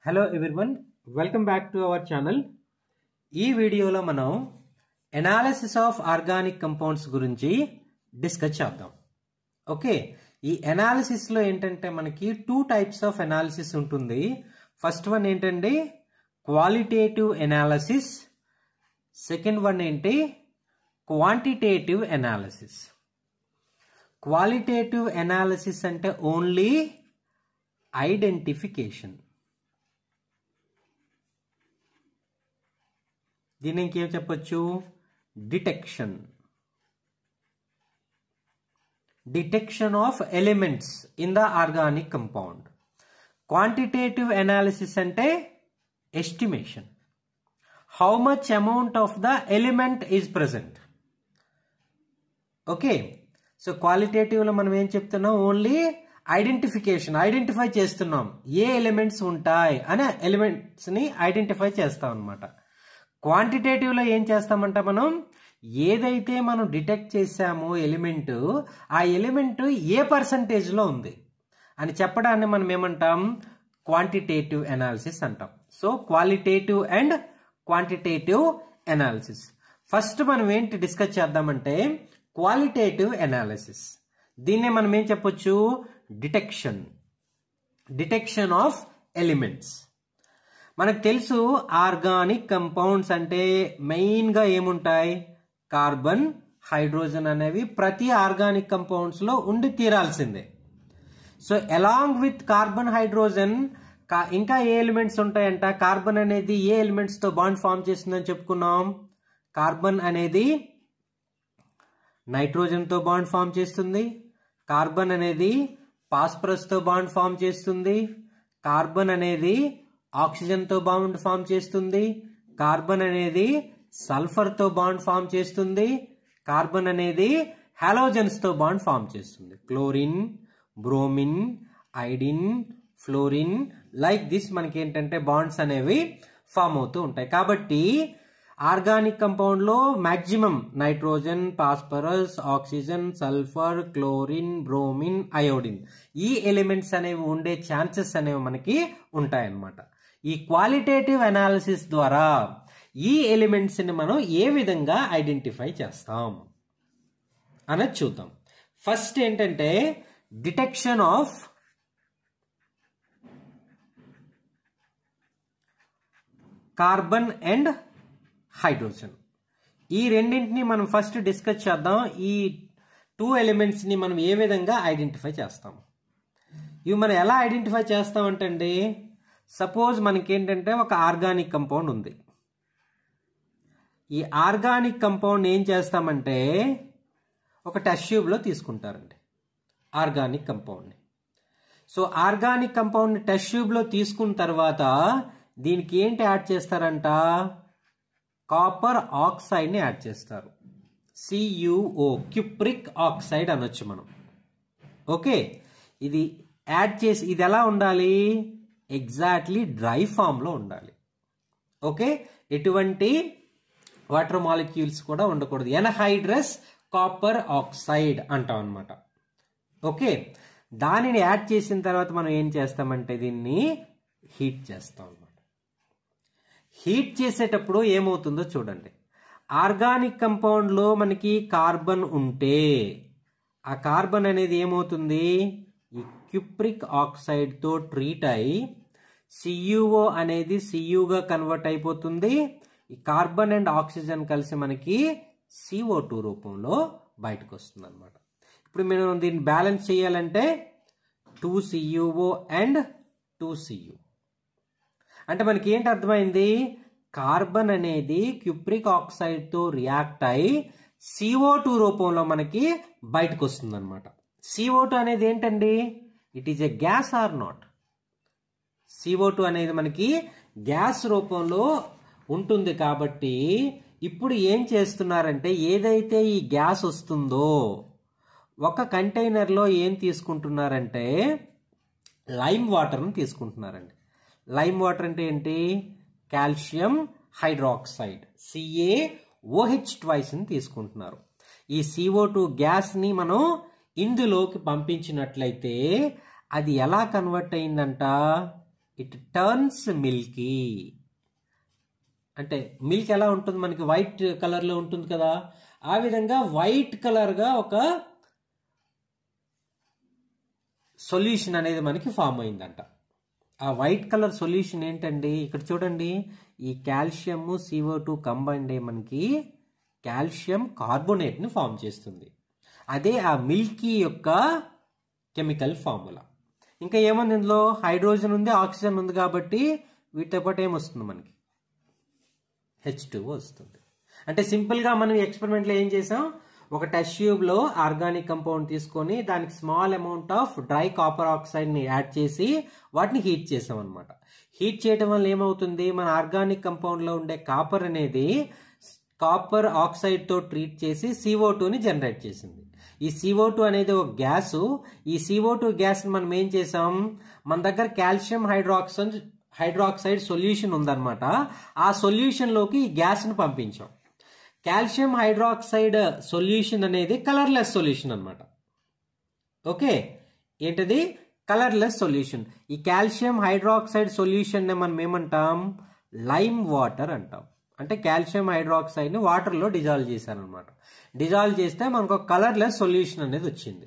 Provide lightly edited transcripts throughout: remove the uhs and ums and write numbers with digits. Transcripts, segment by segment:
Hello everyone, welcome back to our channel. ఈ వీడియోలో మనం ఎనాలిసిస్ ఆఫ్ ఆర్గానిక్ కంపౌండ్స్ గురించి డిస్కస్ చేద్దాం. ఓకే, ఈ ఎనాలిసిస్లో ఏంటంటే మనకి టూ టైప్స్ ఆఫ్ ఎనాలిసిస్ ఉంటుంది. ఫస్ట్ వన్ ఏంటంటే క్వాలిటేటివ్ ఎనాలిసిస్, సెకండ్ వన్ ఏంటి క్వాంటిటేటివ్ ఎనాలిసిస్. క్వాలిటేటివ్ ఎనాలిసిస్ అంటే ఓన్లీ ఐడెంటిఫికేషన్. దీన్ని ఇంకేం చెప్పొచ్చు, detection of elements in the organic compound. Quantitative analysis అంటే estimation, how much amount of the element is present. Okay, so క్వాలిటేటివ్లో మనం ఏం చెప్తున్నాం, ఓన్లీ ఐడెంటిఫై చేస్తున్నాం, ఏ ఎలిమెంట్స్ ఉంటాయి అనే ఎలిమెంట్స్ని ఐడెంటిఫై చేస్తాం అనమాట. క్వాంటిటేటివ్లో ఏం చేస్తామంటే మనం ఏదైతే మనం డిటెక్ట్ చేసామో ఎలిమెంట్, ఆ ఎలిమెంట్ ఏ పర్సంటేజ్లో ఉంది అని చెప్పడాన్ని మనం ఏమంటాం, క్వాంటిటేటివ్ ఎనాలిసిస్ అంటాం. So qualitative and quantitative analysis. First మనం ఏంటి డిస్కస్ చేద్దామంటే క్వాలిటేటివ్ ఎనాలిసిస్. దీన్నే మనం ఏం చెప్పొచ్చు, డిటెక్షన్ ఆఫ్ ఎలిమెంట్స్. మనకు తెలుసు ఆర్గానిక్ కంపౌండ్స్ అంటే మెయిన్గా ఏముంటాయి, కార్బన్, హైడ్రోజన్ అనేవి ప్రతి ఆర్గానిక్ కంపౌండ్స్లో ఉండి తీరాల్సిందే. So along with carbon, hydrogen ఇంకా ఏ ఎలిమెంట్స్ ఉంటాయంట, కార్బన్ అనేది ఏ ఎలిమెంట్స్తో బాండ్ ఫామ్ చేస్తుందని చెప్పుకున్నాం. కార్బన్ అనేది నైట్రోజన్తో బాండ్ ఫామ్ చేస్తుంది, కార్బన్ అనేది ఫాస్ఫరస్తో బాండ్ ఫామ్ చేస్తుంది, కార్బన్ అనేది ఆక్సిజన్తో బాండ్ ఫామ్ చేస్తుంది, కార్బన్ అనేది సల్ఫర్తో బాండ్ ఫామ్ చేస్తుంది, కార్బన్ అనేది హాలోజన్స్తో బాండ్ ఫామ్ చేస్తుంది. Chlorine, bromine, iodine, fluorine, like this మనకి ఏంటంటే బాండ్స్ అనేవి ఫామ్ అవుతూ ఉంటాయి. కాబట్టి ఆర్గానిక్ కంపౌండ్లో maximum nitrogen, phosphorus, oxygen, sulphur, chlorine, bromine, iodine, ఈ ఎలిమెంట్స్ అనేవి ఉండే ఛాన్సెస్ అనేవి మనకి ఉంటాయన్నమాట. ఈ క్వాలిటేటివ్ అనాలిసిస్ ద్వారా ఈ ఎలిమెంట్స్ని మనం ఏ విధంగా ఐడెంటిఫై చేస్తాం అనేది చూద్దాం. ఫస్ట్ ఏంటంటే detection of carbon and hydrogen. ఈ రెండింటిని మనం ఫస్ట్ డిస్కస్ చేద్దాం. ఈ టూ ఎలిమెంట్స్ని మనం ఏ విధంగా ఐడెంటిఫై చేస్తాం. ఇవి మనం ఎలా ఐడెంటిఫై చేస్తామంటే, సపోజ్ మనకేంటంటే ఒక ఆర్గానిక్ కంపౌండ్ ఉంది. ఈ ఆర్గానిక్ కంపౌండ్ ఏం చేస్తామంటే ఒక టెస్ట్ ట్యూబ్లో తీసుకుంటారండి ఆర్గానిక్ కంపౌండ్ని. సో ఆర్గానిక్ కంపౌండ్ని టెస్ట్ ట్యూబ్లో తీసుకున్న తర్వాత దీనికి ఏంటి యాడ్ చేస్తారంట, కాపర్ ఆక్సైడ్ని యాడ్ చేస్తారు. CuO, క్యూప్రిక్ ఆక్సైడ్ అనొచ్చు మనం. ఓకే, ఇది యాడ్ చేసి ఇది ఎలా ఉండాలి, ఎగ్జాక్ట్లీ డ్రై ఫామ్లో ఉండాలి. ఓకే, ఎటువంటి వాటర్ మాలిక్యూల్స్ కూడా ఉండకూడదు. ఎన్హైడ్రస్ కాపర్ ఆక్సైడ్ అంటాం అనమాట. ఓకే, దానిని యాడ్ చేసిన తర్వాత మనం ఏం చేస్తామంటే దీన్ని హీట్ చేస్తాం అనమాట. హీట్ చేసేటప్పుడు ఏమవుతుందో చూడండి. ఆర్గానిక్ కంపౌండ్లో మనకి కార్బన్ ఉంటే ఆ కార్బన్ అనేది ఏమవుతుంది, ఈ క్యూప్రిక్ ఆక్సైడ్తో ట్రీట్ అయి CuO అనేది Cuగా కన్వర్ట్ అయిపోతుంది. ఈ కార్బన్ అండ్ ఆక్సిజన్ కలిసి మనకి CO2 రూపంలో బయటకు వస్తుంది అనమాట. ఇప్పుడు మనం దీన్ని బ్యాలెన్స్ చేయాలంటే 2CuO అండ్ 2Cu అంటే మనకి ఏంటి అర్థమైంది, కార్బన్ అనేది క్యూప్రిక్ ఆక్సైడ్తో రియాక్ట్ అయి CO2 రూపంలో మనకి బయటకు వస్తుంది అనమాట. CO2 అనేది ఏంటండి, it is a gas or not? CO2 అనేది మనకి గ్యాస్ రూపంలో ఉంటుంది. కాబట్టి ఇప్పుడు ఏం చేస్తున్నారంటే ఏదైతే ఈ గ్యాస్ వస్తుందో ఒక కంటైనర్లో ఏం తీసుకుంటున్నారంటే లైమ్ వాటర్ని తీసుకుంటున్నారండి. లైమ్ వాటర్ అంటే ఏంటి, కాల్షియం హైడ్రాక్సైడ్ CaOH2 తీసుకుంటున్నారు. ఈ CO2 గ్యాస్ని మనం ఇందులోకి పంపించినట్లయితే అది ఎలా కన్వర్ట్ అయిందంట, ఇట్ టర్న్స్ మిల్కీ. అంటే మిల్క్ ఎలా ఉంటుంది, మనకి వైట్ కలర్లో ఉంటుంది కదా, ఆ విధంగా వైట్ కలర్గా ఒక సొల్యూషన్ అనేది మనకి ఫామ్ అయిందంట. ఆ వైట్ కలర్ సొల్యూషన్ ఏంటండి, ఇక్కడ చూడండి, ఈ కాల్షియం CO2 కంబైండ్ అయ్యి మనకి కాల్షియం కార్బోనేట్ని ఫామ్ చేస్తుంది. అదే ఆ మిల్కీ యొక్క కెమికల్ ఫార్ములా. ఇంకా ఏముంది ఇందులో, హైడ్రోజన్ ఉంది, ఆక్సిజన్ ఉంది, కాబట్టి వీటితో పాటు ఏమొస్తుంది మనకి H2O వస్తుంది. అంటే సింపుల్గా మనం ఎక్స్పెరిమెంట్లో ఏం చేసాం, ఒక టెస్ట్ ట్యూబ్లో ఆర్గానిక్ కంపౌండ్ తీసుకొని దానికి small amount of dry copper ఆక్సైడ్ని యాడ్ చేసి వాటిని హీట్ చేసాం అనమాట. హీట్ చేయడం వల్ల ఏమవుతుంది, మన ఆర్గానిక్ కంపౌండ్లో ఉండే కాపర్ అనేది కాపర్ ఆక్సైడ్తో ట్రీట్ చేసి CO2ని జనరేట్ చేసింది. ఈ CO2 అనేది ఒక గ్యాసు. ఈ CO2 గ్యాస్ని మనం ఏం చేసాం, మన దగ్గర కాల్షియం హైడ్రాక్సైడ్ సొల్యూషన్ ఉందన్నమాట. ఆ సొల్యూషన్లోకి ఈ గ్యాస్ను పంపించాం. కాల్షియం హైడ్రాక్సైడ్ సొల్యూషన్ అనేది కలర్లెస్ సొల్యూషన్ అనమాట. ఓకే, ఏంటది, కలర్లెస్ సొల్యూషన్. ఈ కాల్షియం హైడ్రాక్సైడ్ సొల్యూషన్ మనం ఏమంటాం, లైమ్ వాటర్ అంటాం. అంటే కాల్షియం హైడ్రాక్సైడ్ని వాటర్లో డిజాల్వ్ చేశారనమాట. డిజాల్వ్ చేస్తే మనకు ఒక కలర్లెస్ సొల్యూషన్ అనేది వచ్చింది.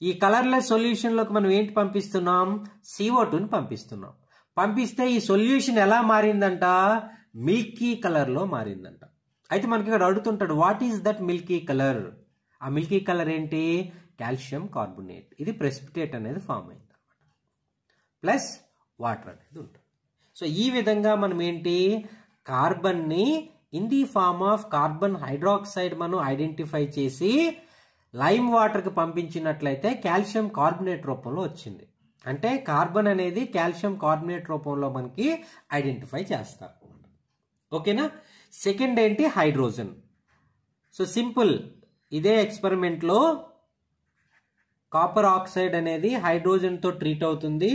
ఈ కలర్లెస్ సొల్యూషన్లోకి మనం ఏంటి పంపిస్తున్నాం, CO2ని పంపిస్తున్నాం. పంపిస్తే ఈ సొల్యూషన్ ఎలా మారిందంట, మిల్కీ కలర్లో మారిందంట. అయితే మనకి ఇక్కడ అడుగుతుంటాడు, what is that milky colour? ఆ మిల్కీ కలర్ ఏంటి, కాల్షియం కార్బోనేట్. ఇది ప్రెసిపిటేట్ అనేది ఫామ్ అయింది అనమాట, ప్లస్ వాటర్ అనేది ఉంటుంది. సో ఈ విధంగా మనం ఏంటి, కార్బన్ని in the form of carbon hydroxide మనం ఐడెంటిఫై చేసి లైమ్ వాటర్కి పంపించినట్లయితే కాల్షియం కార్బోనేట్ రూపంలో వచ్చింది. అంటే కార్బన్ అనేది కాల్షియం కార్బోనేట్ రూపంలో మనకి ఐడెంటిఫై చేస్తారు. ఓకేనా. సెకండ్ ఏంటి, హైడ్రోజన్. సో సింపుల్, ఇదే ఎక్స్పెరిమెంట్లో కాపర్ ఆక్సైడ్ అనేది హైడ్రోజన్తో ట్రీట్ అవుతుంది.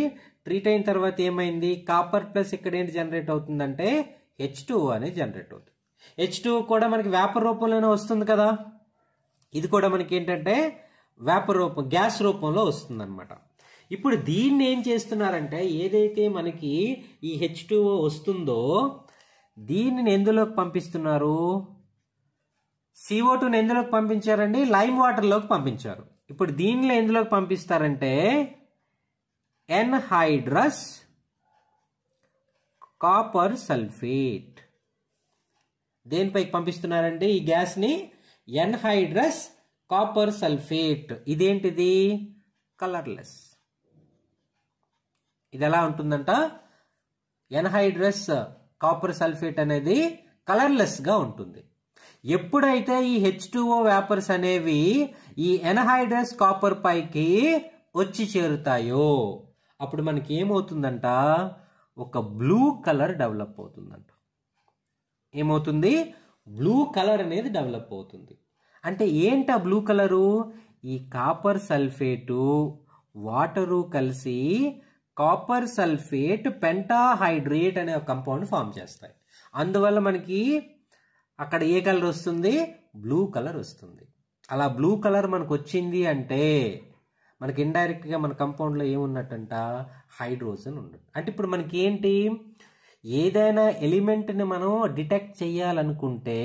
ట్రీట్ అయిన తర్వాత ఏమైంది, కాపర్ ప్లస్ ఇక్కడ ఏంటి జనరేట్ అవుతుందంటే H2O అనేది జనరేట్ అవుతుంది. H2O కూడా మనకి వేపర్ రూపంలోనే వస్తుంది కదా. ఇది కూడా మనకి ఏంటంటే వేపర్ రూపం, గ్యాస్ రూపంలో వస్తుంది అనమాట. ఇప్పుడు దీన్ని ఏం చేస్తున్నారంటే, ఏదైతే మనకి ఈ H2O వస్తుందో దీనిని ఎందులోకి పంపిస్తున్నారు, CO2ని ఎందులోకి పంపించారండి, లైమ్ వాటర్లోకి పంపించారు. ఇప్పుడు దీనిలో ఎందులోకి పంపిస్తారంటే ఎన్హైడ్రస్ కాపర్ సల్ఫేట్. దేనిపైకి పంపిస్తున్నారంటే ఈ గ్యాస్ని ఎన్హైడ్రస్ కాపర్ సల్ఫేట్. ఇదేంటిది, కలర్లెస్. ఇది ఎలా ఉంటుందంట, ఎన్హైడ్రస్ కాపర్ సల్ఫేట్ అనేది కలర్లెస్ గా ఉంటుంది. ఎప్పుడైతే ఈ H2O వేపర్స్ అనేవి ఈ ఎన్హైడ్రస్ కాపర్ పైకి వచ్చి చేరుతాయో అప్పుడు మనకి ఏమవుతుందంట, ఒక బ్లూ కలర్ డెవలప్ అవుతుందంట. ఏమవుతుంది, బ్లూ కలర్ అనేది డెవలప్ అవుతుంది. అంటే ఏంట బ్లూ కలరు, ఈ కాపర్ సల్ఫేటు వాటరు కలిసి కాపర్ సల్ఫేట్ పెంటాహైడ్రేట్ అనే ఒక కంపౌండ్ ఫామ్ చేస్తాయి. అందువల్ల మనకి అక్కడ ఏ కలర్ వస్తుంది, బ్లూ కలర్ వస్తుంది. అలా బ్లూ కలర్ మనకు వచ్చింది అంటే మనకి ఇండైరెక్ట్గా మన కంపౌండ్లో ఏమున్నట్టంట, హైడ్రోజన్ ఉండదు. అంటే ఇప్పుడు మనకి ఏంటి, ఏదైనా ఎలిమెంట్ని మనం డిటెక్ట్ చేయాలనుకుంటే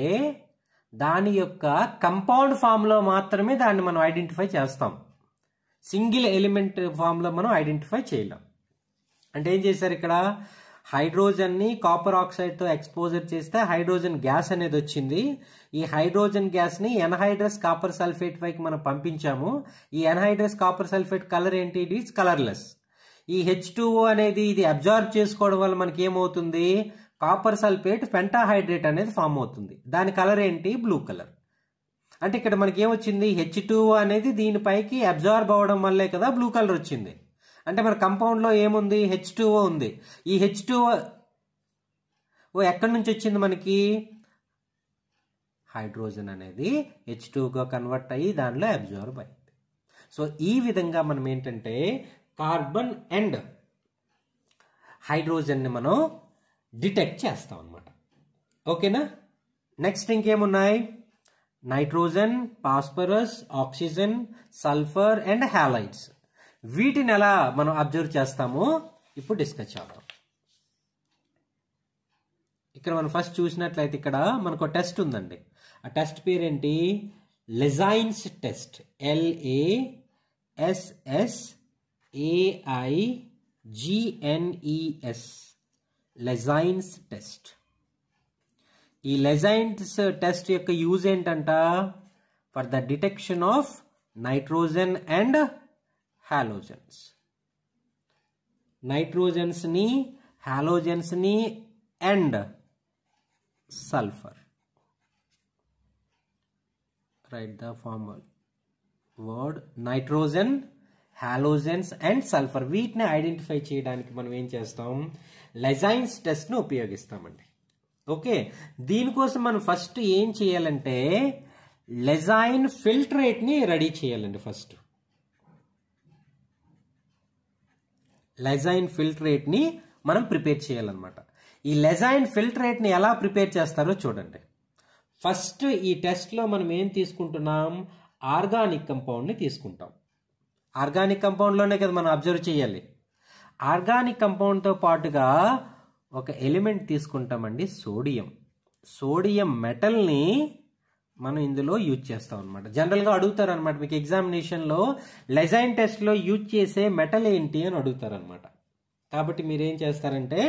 దాని యొక్క కంపౌండ్ ఫామ్లో మాత్రమే దాన్ని మనం ఐడెంటిఫై చేస్తాం. సింగిల్ ఎలిమెంట్ ఫామ్లో మనం ఐడెంటిఫై చేయలేం. అంటే ఏం చేశారు, ఇక్కడ హైడ్రోజన్ని కాపర్ ఆక్సైడ్తో ఎక్స్పోజర్ చేస్తే హైడ్రోజన్ గ్యాస్ అనేది వచ్చింది. ఈ హైడ్రోజన్ గ్యాస్ని ఎన్హైడ్రస్ కాపర్ సల్ఫేట్ పైకి మనం పంపించాము. ఈ ఎన్హైడ్రస్ కాపర్ సల్ఫేట్ కలర్ ఏంటి, ఇట్ ఈస్ కలర్లెస్. ఈ H2O అనేది ఇది అబ్జార్బ్ చేసుకోవడం వల్ల మనకి ఏమవుతుంది, కాపర్ సల్ఫేట్ పెంటాహైడ్రేట్ అనేది ఫామ్ అవుతుంది. దాని కలర్ ఏంటి, బ్లూ కలర్. అంటే ఇక్కడ మనకి ఏమొచ్చింది, H2O అనేది దీనిపైకి అబ్జార్బ్ అవడం వల్లే కదా బ్లూ కలర్ వచ్చింది. అంటే మన కంపౌండ్లో ఏముంది, H2O ఉంది. ఈ H2O ఎక్కడి నుంచి వచ్చింది మనకి, హైడ్రోజన్ అనేది H2గా కన్వర్ట్ అయ్యి దానిలో అబ్జార్బ్ అయింది. సో ఈ విధంగా మనం ఏంటంటే కార్బన్ అండ్ హైడ్రోజన్ని మనం డిటెక్ట్ చేస్తాం అన్నమాట. ఓకేనా. నెక్స్ట్ ఇంకేమున్నాయి, nitrogen, phosphorus, oxygen, sulphur and halides. వీటిని ఎలా మనం అబ్జర్వ్ చేస్తామో ఇప్పుడు డిస్కస్ చేద్దాం. ఇక్కడ మనం ఫస్ట్ చూసినట్లయితే ఇక్కడ మనకు టెస్ట్ ఉందండి. ఆ టెస్ట్ పేరు ఏంటి? Lassaigne's test. LASSAIGNES, Lassaigne's test. ఈ లెజైన్స్ టెస్ట్ యొక్క యూజ్ ఏంటంట? For the detection of nitrogen and halogens. Nitrogens ని, హాలోజన్స్ ని and sulphur. Right the formal word nitrogen, halogens and sulphur. వీటిని ఐడెంటిఫై చేయడానికి మనం ఏం చేస్తాం? లెజైన్స్ టెస్ట్ ను ఉపయోగిస్తామండి. ఓకే, దీనికోసం మనం ఫస్ట్ ఏం చేయాలంటే లెజైన్ ఫిల్ట్రేట్ ని రెడీ చేయాలండి. ఫస్ట్ లెజైన్ ఫిల్ట్రేట్ ని మనం ప్రిపేర్ చేయాలన్నమాట. ఈ లెజైన్ ఫిల్ట్రేట్ ని ఎలా ప్రిపేర్ చేస్తారో చూడండి. ఫస్ట్ ఈ టెస్ట్ లో మనం ఏం తీసుకుంటున్నాం? ఆర్గానిక్ కంపౌండ్ ని తీసుకుంటాం. ఆర్గానిక్ కంపౌండ్ లోనే కదా మనం అబ్జర్వ్ చేయాలి. ఆర్గానిక్ కంపౌండ్ తో పాటుగా ఒక ఎలిమెంట్ తీసుకుంటామండి, సోడియం. సోడియం మెటల్ ని మనం ఇందులో యూజ్ చేస్తాం అనమాట. జనరల్ గా అడుగుతారు అనమాట మీకు ఎగ్జామినేషన్ లో, లెజైన్ టెస్ట్ లో యూజ్ చేసే మెటల్ ఏంటి అని అడుగుతారు అనమాట. కాబట్టి మీరు ఏం చేస్తారంటే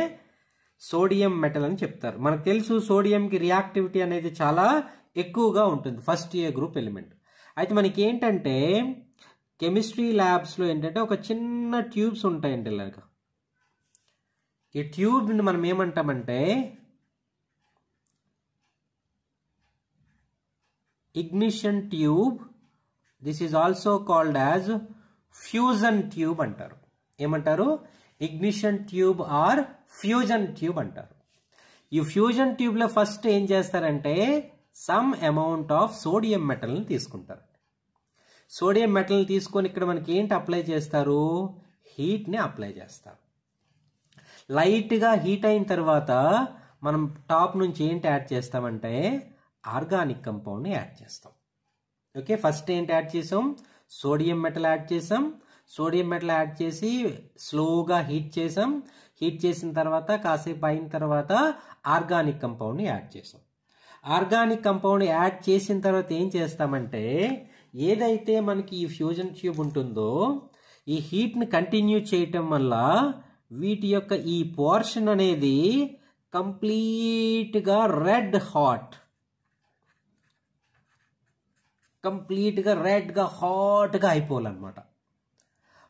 సోడియం మెటల్ అని చెప్తారు. మనకు తెలుసు సోడియంకి రియాక్టివిటీ అనేది చాలా ఎక్కువగా ఉంటుంది, ఫస్ట్ ఇయర్ గ్రూప్ ఎలిమెంట్. అయితే మనకి ఏంటంటే కెమిస్ట్రీ ల్యాబ్స్ లో ఏంటంటే ఒక చిన్న ట్యూబ్స్ ఉంటాయండి ఇలాగా. ఈ ట్యూబ్ ని మనం ఏమంటామంటే ignition tube. This is also called as fusion tube అంటారు. ఏమంటారు? ignition tube or fusion tube అంటారు. ఈ ఫ్యూజన్ ట్యూబ్ లో ఫస్ట్ ఏం చేస్తారంటే some amount of sodium metal ని తీసుకుంటారు. సోడియం మెటల్ తీసుకొని ఇక్కడ మనకి ఏంటి అప్లై చేస్తారు? హీట్ ని అప్లై చేస్తారు. లైట్ గా హీట్ అయిన తర్వాత మనం టాప్ నుంచి ఏంటి యాడ్ చేస్తామంటే ఆర్గానిక్ కంపౌండ్ ని యాడ్ చేస్తాం. ఓకే, ఫస్ట్ ఏంటి యాడ్ చేసాం? సోడియం మెటల్ యాడ్ చేసాం. సోడియం మెటల్ యాడ్ చేసి స్లోగా హీట్ చేసాం. హీట్ చేసిన తర్వాత కాసేపు అయిన తర్వాత ఆర్గానిక్ కంపౌండ్ ని యాడ్ చేసాం. ఆర్గానిక్ కంపౌండ్ యాడ్ చేసిన తర్వాత ఏం చేస్తామంటే ఏదైతే మనకి ఈ ఫ్యూజన్ ట్యూబ్ ఉంటుందో ఈ హీట్ ని కంటిన్యూ చేయటం వల్ల వీటి యొక్క ఈ పోర్షన్ అనేది కంప్లీట్ గా రెడ్ హాట్, కంప్లీట్ గా రెడ్ గా హాట్ గా అయిపోవాలన్నమాట.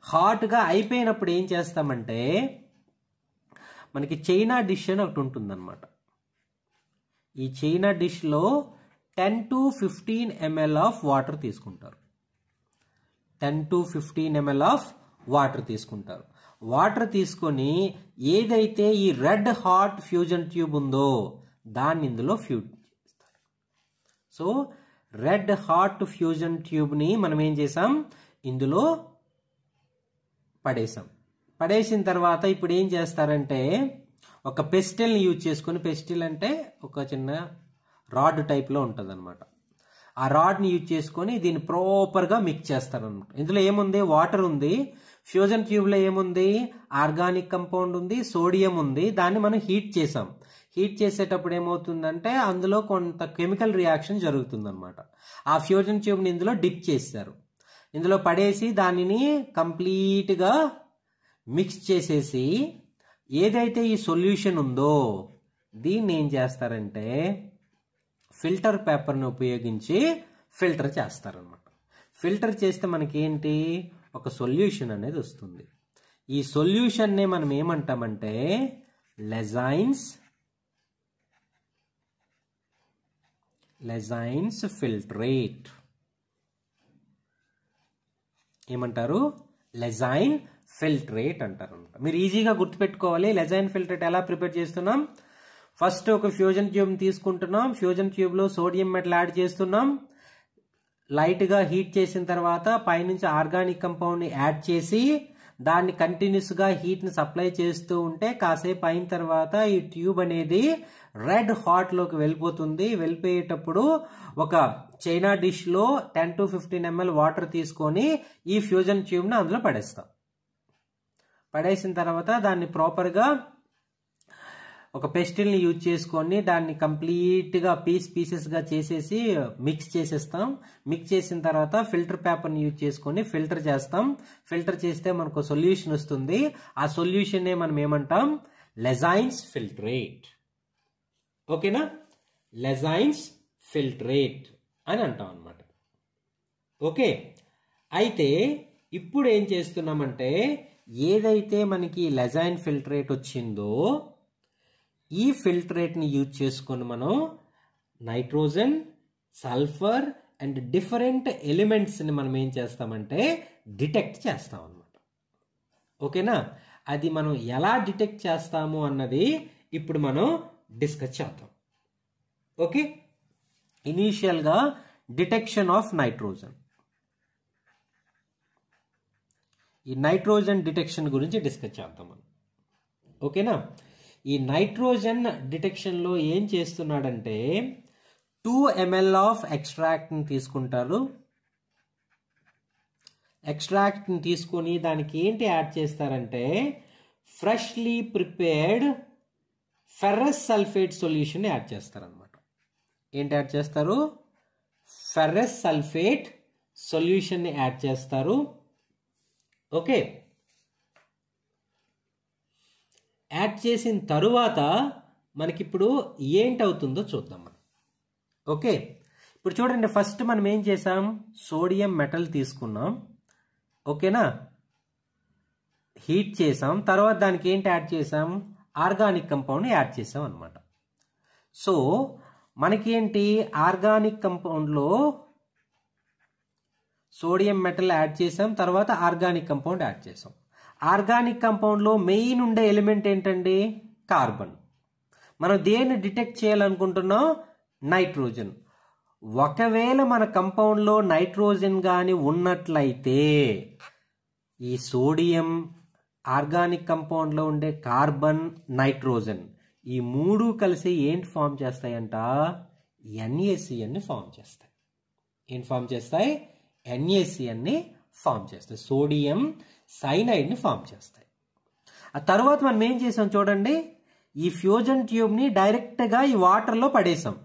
హాట్ గా అయిపోయినప్పుడు ఏం చేస్తామంటే మనకి చైనా డిష్ అని ఒకటి ఉంటుందన్నమాట. ఈ చైనా డిష్ లో 10 to 15 ml ఆఫ్ వాటర్ తీసుకుంటారు. 10 to 15 ml ఆఫ్ వాటర్ తీసుకుంటారు. వాటర్ తీసుకొని ఏదైతే ఈ రెడ్ హాట్ ఫ్యూజన్ ట్యూబ్ ఉందో దాన్ని ఇందులో ఫ్యూజ్ చేస్తారు. So red hot fusion tube ని మనం ఏం చేసాం? ఇందులో పడేసాం. పడేసిన తర్వాత ఇప్పుడు ఏం చేస్తారంటే ఒక పెస్టిల్ ని యూజ్ చేసుకుని, పెస్టిల్ అంటే ఒక చిన్న రాడ్ టైప్ లో ఉంటుంది అనమాట. ఆ రాడ్ ని యూజ్ చేసుకొని దీన్ని ప్రాపర్ గా మిక్స్ చేస్తారు అనమాట. ఇందులో ఏముంది? వాటర్ ఉంది. ఫ్యూజన్ ట్యూబ్ లో ఏముంది? ఆర్గానిక్ కంపౌండ్ ఉంది, సోడియం ఉంది. దాన్ని మనం హీట్ చేసాం. హీట్ చేసేటప్పుడు ఏమవుతుందంటే అందులో కొంత కెమికల్ రియాక్షన్ జరుగుతుంది అనమాట. ఆ ఫ్యూజన్ ట్యూబ్ ని ఇందులో డిప్ చేస్తారు. ఇందులో పడేసి దానిని కంప్లీట్ గా మిక్స్ చేసేసి ఏదైతే ఈ సొల్యూషన్ ఉందో దీన్ని ఏం చేస్తారంటే ఫిల్టర్ పేపర్ ని ఉపయోగించి ఫిల్టర్ చేస్తారనమాట. ఫిల్టర్ చేస్తే మనకి ఏంటి? ఒక సొల్యూషన్ అనేది వస్తుంది. ఈ సొల్యూషన్ నే మనం ఏమంటామంటే లెజైన్స్ ఫిల్ట్రేట్. ఏమంటారు? లెజైన్ ఫిల్ట్రేట్ అంటారు అనమాట. మీరు ఈజీగా గుర్తుపెట్టుకోవాలి లెజైన్ ఫిల్ట్రేట్ ఎలా ప్రిపేర్ చేస్తున్నాం. ఫస్ట్ ఒక ఫ్యూజన్ ట్యూబ్ తీసుకుంటున్నాం. ఫ్యూజన్ ట్యూబ్ లో సోడియం మెటల్ యాడ్ చేస్తున్నాం. లైట్ గా హీట్ చేసిన తర్వాత పైనుంచి ఆర్గానిక్ కంపౌండ్ ని యాడ్ చేసి దాన్ని కంటిన్యూస్ గా హీట్ ని సప్లై చేస్తూ ఉంటే కాసేపు అయిన తర్వాత ఈ ట్యూబ్ అనేది రెడ్ హాట్ లోకి వెళ్ళిపోతుంది. వెళ్ళిపోయేటప్పుడు ఒక చైనా డిష్ లో 10 to 15 ml వాటర్ తీసుకొని ఈ ఫ్యూజన్ ట్యూబ్ ని అందులో పడేస్తాం. పడేసిన తర్వాత దాన్ని ప్రాపర్ గా ఒక పెస్టిల్ని యూజ్ చేసుకొని దాన్ని కంప్లీట్గా పీసెస్గా చేసేసి మిక్స్ చేసేస్తాం. మిక్స్ చేసిన తర్వాత ఫిల్టర్ పేపర్ని యూజ్ చేసుకొని ఫిల్టర్ చేస్తాం. ఫిల్టర్ చేస్తే మనకు సొల్యూషన్ వస్తుంది. ఆ సొల్యూషన్నే మనం ఏమంటాం, లెజైన్స్ ఫిల్ట్రేట్. ఓకేనా, లెజైన్స్ ఫిల్ట్రేట్ అని అంటాం అన్నమాట. ఓకే, అయితే ఇప్పుడు ఏం చేస్తున్నామంటే ఏదైతే మనకి లెజైన్ ఫిల్ట్రేట్ వచ్చిందో ఈ ఫిల్ట్రేట్ని యూజ్ చేసుకొని మనం నైట్రోజన్, సల్ఫర్ అండ్ డిఫరెంట్ ఎలిమెంట్స్ని మనం ఏం చేస్తామంటే డిటెక్ట్ చేస్తాం అన్నమాట. ఓకేనా, అది మనం ఎలా డిటెక్ట్ చేస్తాము అన్నది ఇప్పుడు మనం డిస్కస్ చేద్దాం. ఓకే, ఇనీషియల్గా డిటెక్షన్ ఆఫ్ నైట్రోజన్, ఈ నైట్రోజన్ డిటెక్షన్ గురించి డిస్కస్ చేద్దాం మనం. ఓకేనా, ఈ నైట్రోజన్ డిటెక్షన్లో ఏం చేస్తున్నాడంటే 2 ml ఆఫ్ ఎక్స్ట్రాక్ట్ని తీసుకుంటారు. ఎక్స్ట్రాక్ట్ని తీసుకొని దానికి ఏంటి యాడ్ చేస్తారంటే freshly prepared ferrous sulphate solution add చేస్తారనమాట. ఏంటి యాడ్ చేస్తారు, ఫెర్రస్ సల్ఫేట్ సొల్యూషన్ని యాడ్ చేస్తారు. ఓకే, యాడ్ చేసిన తరువాత మనకిప్పుడు ఏంటవుతుందో చూద్దాం మనం. ఓకే, ఇప్పుడు చూడండి, ఫస్ట్ మనం ఏం చేసాం, సోడియం మెటల్ తీసుకున్నాం. ఓకేనా, హీట్ చేసాం, తర్వాత దానికి ఏంటి యాడ్ చేసాం, ఆర్గానిక్ కంపౌండ్ యాడ్ చేసాం అనమాట. సో మనకేంటి, ఆర్గానిక్ కంపౌండ్లో సోడియం మెటల్ యాడ్ చేసాం, తర్వాత ఆర్గానిక్ కంపౌండ్ యాడ్ చేసాం. ఆర్గానిక్ కంపౌండ్లో మెయిన్ ఉండే ఎలిమెంట్ ఏంటండి, కార్బన్. మనం దేన్ని డిటెక్ట్ చేయాలనుకుంటున్నాం, నైట్రోజన్. ఒకవేళ మన కంపౌండ్లో నైట్రోజన్ కానీ ఉన్నట్లయితే ఈ సోడియం, ఆర్గానిక్ కంపౌండ్లో ఉండే కార్బన్, నైట్రోజన్ ఈ మూడు కలిసి ఏంటి ఫామ్ చేస్తాయంట, NaCnని ఫామ్ చేస్తాయి. ఏం ఫామ్ చేస్తాయి, NaCnని ఫామ్ చేస్తాయి. సోడియం సైనైడ్ని ఫామ్ చేస్తాయి. ఆ తర్వాత మనం ఏం చేసాం చూడండి, ఈ ఫ్యూజన్ ట్యూబ్ని డైరెక్ట్గా ఈ వాటర్లో పడేసాం.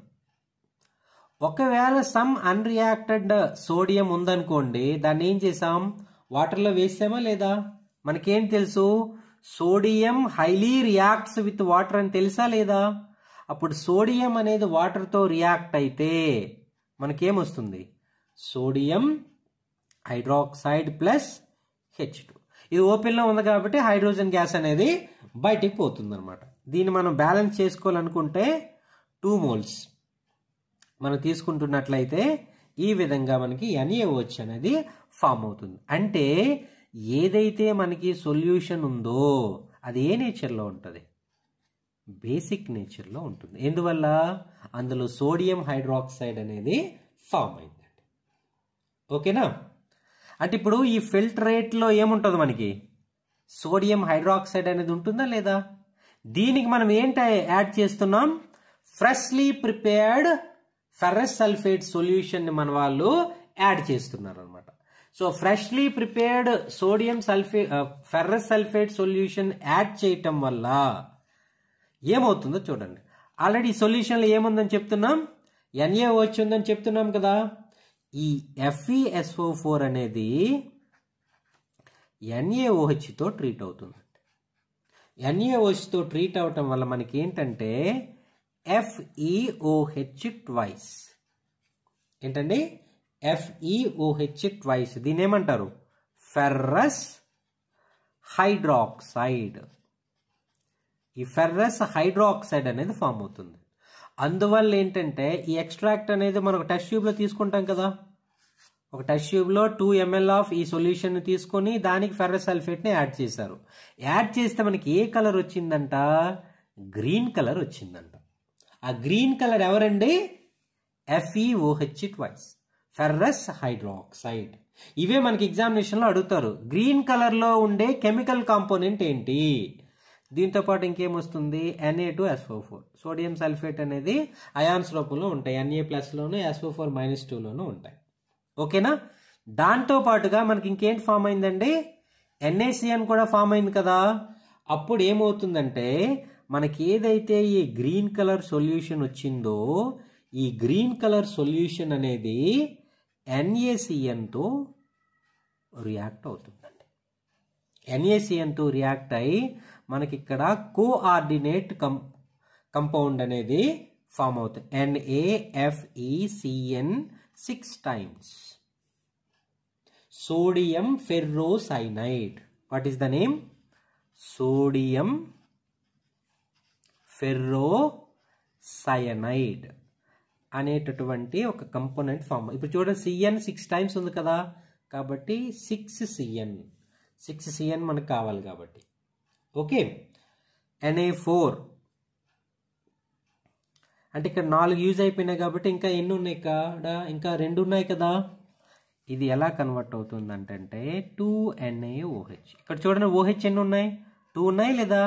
ఒకవేళ సమ్ అన్రియాక్టెడ్ సోడియం ఉందనుకోండి, దాన్ని ఏం చేసాం, వాటర్లో వేసామా లేదా, మనకేం తెలుసు, sodium highly reacts with water అని తెలుసా లేదా. అప్పుడు సోడియం అనేది వాటర్తో రియాక్ట్ అయితే మనకేమొస్తుంది, సోడియం హైడ్రాక్సైడ్ ప్లస్ H2. ఇది ఓపెన్లో ఉంది కాబట్టి హైడ్రోజన్ గ్యాస్ అనేది బయటికి పోతుంది అనమాట. దీన్ని మనం బ్యాలెన్స్ చేసుకోవాలనుకుంటే 2 moles మనం తీసుకుంటున్నట్లయితే ఈ విధంగా మనకి NaOH అనేది ఫామ్ అవుతుంది. అంటే ఏదైతే మనకి సొల్యూషన్ ఉందో అది ఏ నేచర్లో ఉంటుంది, బేసిక్ నేచర్లో ఉంటుంది. ఎందువల్ల, అందులో సోడియం హైడ్రాక్సైడ్ అనేది ఫామ్ అయిందండి. ఓకేనా, అంటే ఇప్పుడు ఈ ఫిల్టరేట్లో ఏముంటుంది, మనకి సోడియం హైడ్రాక్సైడ్ అనేది ఉంటుందా లేదా. దీనికి మనం ఏంటి యాడ్ చేస్తున్నాం, ఫ్రెష్లీ ప్రిపేర్డ్ ఫెర్రస్ సల్ఫేట్ సొల్యూషన్ని మన వాళ్ళు యాడ్ చేస్తున్నారు అనమాట. So freshly prepared sodium ferrous sulphate solution add చేయటం వల్ల ఏమవుతుందో చూడండి. ఆల్రెడీ ఈ సొల్యూషన్లో ఏముందని చెప్తున్నాం, NaOH ఉందని చెప్తున్నాం కదా. ఈ FeSO4 అనేది NaOHతో ట్రీట్ అవుతుంది. NaOHతో ట్రీట్ అవటం వల్ల మనకి ఏంటంటే FeOH ట్వైస్. ఏంటండి, FeOH ట్వైస్. దీని ఏమంటారు, ఫెర్రస్ హైడ్రాక్సైడ్. ఈ ఫెర్రస్ హైడ్రాక్సైడ్ అనేది ఫామ్ అవుతుంది. అందువల్ల ఏంటంటే ఈ ఎక్స్ట్రాక్ట్ అనేది మనం ఒక టెస్ట్ ట్యూబ్లో తీసుకుంటాం కదా. ఒక టెస్ట్ ట్యూబ్లో 2 ml ఆఫ్ ఈ సొల్యూషన్ తీసుకొని దానికి ఫెర్రస్ సల్ఫేట్ని యాడ్ చేశారు. యాడ్ చేస్తే మనకి ఏ కలర్ వచ్చిందంట, గ్రీన్ కలర్ వచ్చిందంట. ఆ గ్రీన్ కలర్ ఎవరండి, FeOH ట్వైస్, ఫెర్రస్ హైడ్రాక్సైడ్. ఇవే మనకి ఎగ్జామినేషన్లో అడుగుతారు. గ్రీన్ కలర్లో ఉండే కెమికల్ కాంపోనెంట్ ఏంటి, దీంతో పాటు ఇంకేమొస్తుంది, Na2SO4. సోడియం సల్ఫేట్ అనేది అయాన్స్ రూపంలో ఉంటాయి, Na+లోను SO4-2లోను ఉంటాయి. ఓకేనా, దాంతో పాటుగా మనకి ఇంకేంటి ఫామ్ అయిందండి, NaCN కూడా ఫామ్ అయింది కదా. అప్పుడు ఏమవుతుందంటే మనకి ఏదైతే ఈ గ్రీన్ కలర్ సొల్యూషన్ వచ్చిందో ఈ గ్రీన్ కలర్ సొల్యూషన్ అనేది NaCnతో రియాక్ట్ అవుతుందండి. NaCnతో రియాక్ట్ అయి మనకి ఇక్కడ కోఆర్డినేట్ కంపౌండ్ అనేది ఫామ్ అవుతుంది. NaFeCN 6 times. Sodium ferrocyanide. What is the name? Sodium ferrocyanide అనేటటువంటి ఒక కంపోనెంట్ ఫామ్. ఇప్పుడు చూడండి Cn 6 times ఉంది కదా, కాబట్టి 6Cn మనకు కావాలి కాబట్టి. ఓకే, Na4 అంటే ఇక్కడ 4 యూజ్ అయిపోయినాయి కాబట్టి ఇంకా ఎన్ని ఉన్నాయి ఇక్కడ? ఇంకా 2 ఉన్నాయి కదా. ఇది ఎలా కన్వర్ట్ అవుతుంది అంటే 2NaOH. ఇక్కడ చూడండి OH ఎన్ని ఉన్నాయి? 2 ఉన్నాయి లేదా?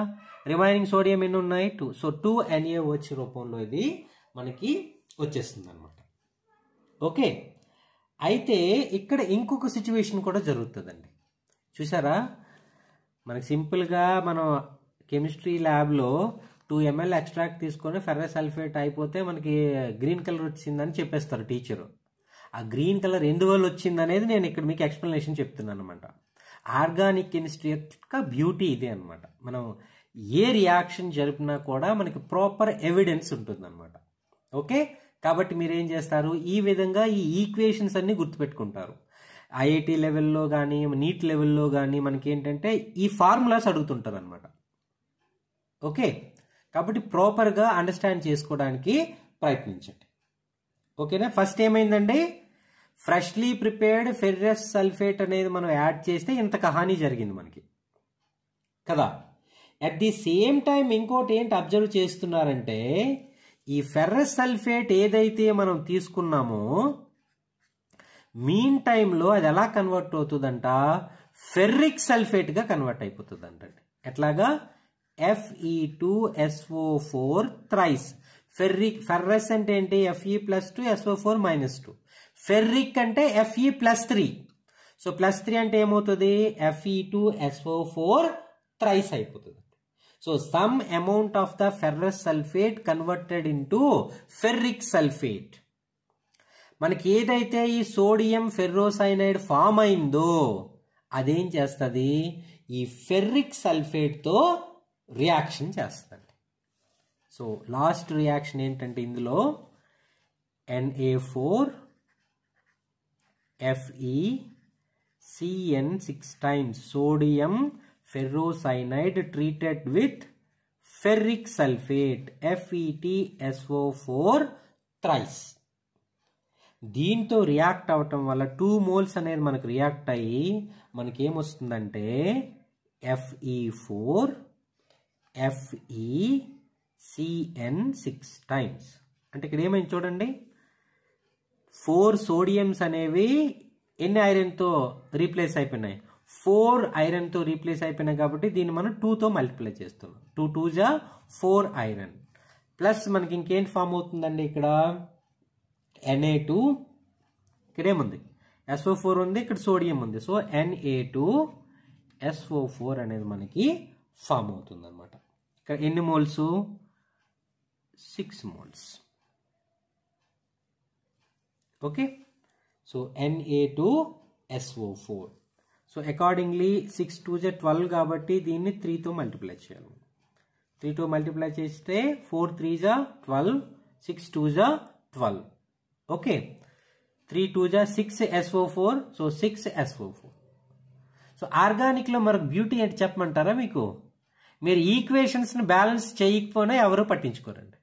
రిమైనింగ్ సోడియం ఎన్ని ఉన్నాయి? 2. సో 2NaOH రూపంలో ఇది మనకి వచ్చేస్తుంది అనమాట. ఓకే, అయితే ఇక్కడ ఇంకొక సిచ్యువేషన్ కూడా జరుగుతుందండి. చూసారా, మనకి సింపుల్గా మనం కెమిస్ట్రీ ల్యాబ్లో 2 ml ఎక్స్ట్రాక్ట్ తీసుకొని ఫెర్రస్ సల్ఫేట్ అయిపోతే మనకి గ్రీన్ కలర్ వచ్చిందని చెప్పేస్తారు టీచరు. ఆ గ్రీన్ కలర్ ఎందువల్ల వచ్చింది అనేది నేను ఇక్కడ మీకు ఎక్స్ప్లెనేషన్ చెప్తున్నాను అనమాట. ఆర్గానిక్ కెమిస్ట్రీ యొక్క బ్యూటీ ఇదే అనమాట. మనం ఏ రియాక్షన్ జరిపినా కూడా మనకి ప్రాపర్ ఎవిడెన్స్ ఉంటుంది అనమాట. ఓకే, కాబట్టి మీరు ఏం చేస్తారు, ఈ విధంగా ఈ ఈక్వేషన్స్ అన్ని గుర్తుపెట్టుకుంటారు. ఐఐటి లెవెల్లో కానీ నీట్ లెవెల్లో కానీ మనకి ఏంటంటే ఈ ఫార్ములాస్ అడుగుతుంటారు అనమాట. ఓకే, కాబట్టి ప్రాపర్గా అండర్స్టాండ్ చేసుకోవడానికి ప్రయత్నించండి. ఓకేనా. ఫస్ట్ ఏమైందండి, ఫ్రెష్లీ ప్రిపేర్డ్ ఫెర్రస్ సల్ఫేట్ అనేది మనం యాడ్ చేస్తే ఇంత కహాని జరిగింది మనకి కదా. అట్ ది సేమ్ టైం ఇంకోటి ఏంటి అబ్జర్వ్ చేస్తున్నారంటే, ఈ ఫెర్రస్ సల్ఫేట్ ఏదైతే మనం తీసుకున్నామో మీన్ టైంలో అది ఎలా కన్వర్ట్ అవుతుందంట, ఫెర్రిక్ సల్ఫేట్గా కన్వర్ట్ అయిపోతుందంట. ఎట్లాగా? Fe2SO4 thrice. ఫెర్రస్ అంటే ఏంటి? Fe+2 SO4 -2. ఫెర్రిక్ అంటే Fe+3. సో +3 అంటే ఏమవుతుంది? Fe2SO4 thrice అయిపోతుంది. So some amount of the ferrous sulphate converted into ferric sulphate. మనకి ఏదైతే ఈ సోడియం ఫెర్రోసైనైడ్ ఫామ్ అయిందో అదేం చేస్తుంది, ఈ ఫెర్రిక్ సల్ఫేట్తో రియాక్షన్ చేస్తుంది. సో లాస్ట్ రియాక్షన్ ఏంటంటే ఇందులో Na4FeCN 6 times sodium ferrocyanide treated with ferric sulfate FeTSO4 thrice. దీంతో రియాక్ట్ అవటం వల్ల 2 moles అనేది మనకు రియాక్ట్ అయ్యి మనకి ఏమొస్తుందంటే FeCN 6 times. అంటే ఇక్కడ ఏమైంది చూడండి, 4 సోడియమ్స్ అనేవి ఎన్ని ఐరన్తో రీప్లేస్ అయిపోయినాయి? 4 ఐరన్తో రీప్లేస్ అయిపోయినాయి కాబట్టి దీన్ని మనం 2తో మల్టిప్లై చేస్తున్నాం. 2 2 4 ఐరన్ ప్లస్ మనకి ఇంకేంటి ఫామ్ అవుతుందండి ఇక్కడ Na2. ఇక్కడ ఏముంది? SO4 ఉంది, ఇక్కడ సోడియం ఉంది. సో Na2SO4 అనేది మనకి ఫామ్ అవుతుంది అనమాట. ఇక్కడ ఎన్ని moles? 6 moles. Okay, so Na2SO4. So accordingly 6 2 12 కాబట్టి దీన్ని 3తో మల్టిప్లై చేయాలి. 3తో మల్టిప్లై చేస్తే 4 3 12, 6 2 12. Okay, 3 2 6SO4. So 6SO4. So ఆర్గానిక్లో మరొక బ్యూటీ ఏంటి చెప్పమంటారా మీకు? మీరు ఈక్వేషన్స్ని బ్యాలెన్స్ చేయకపోయినా ఎవరు పట్టించుకోరండి.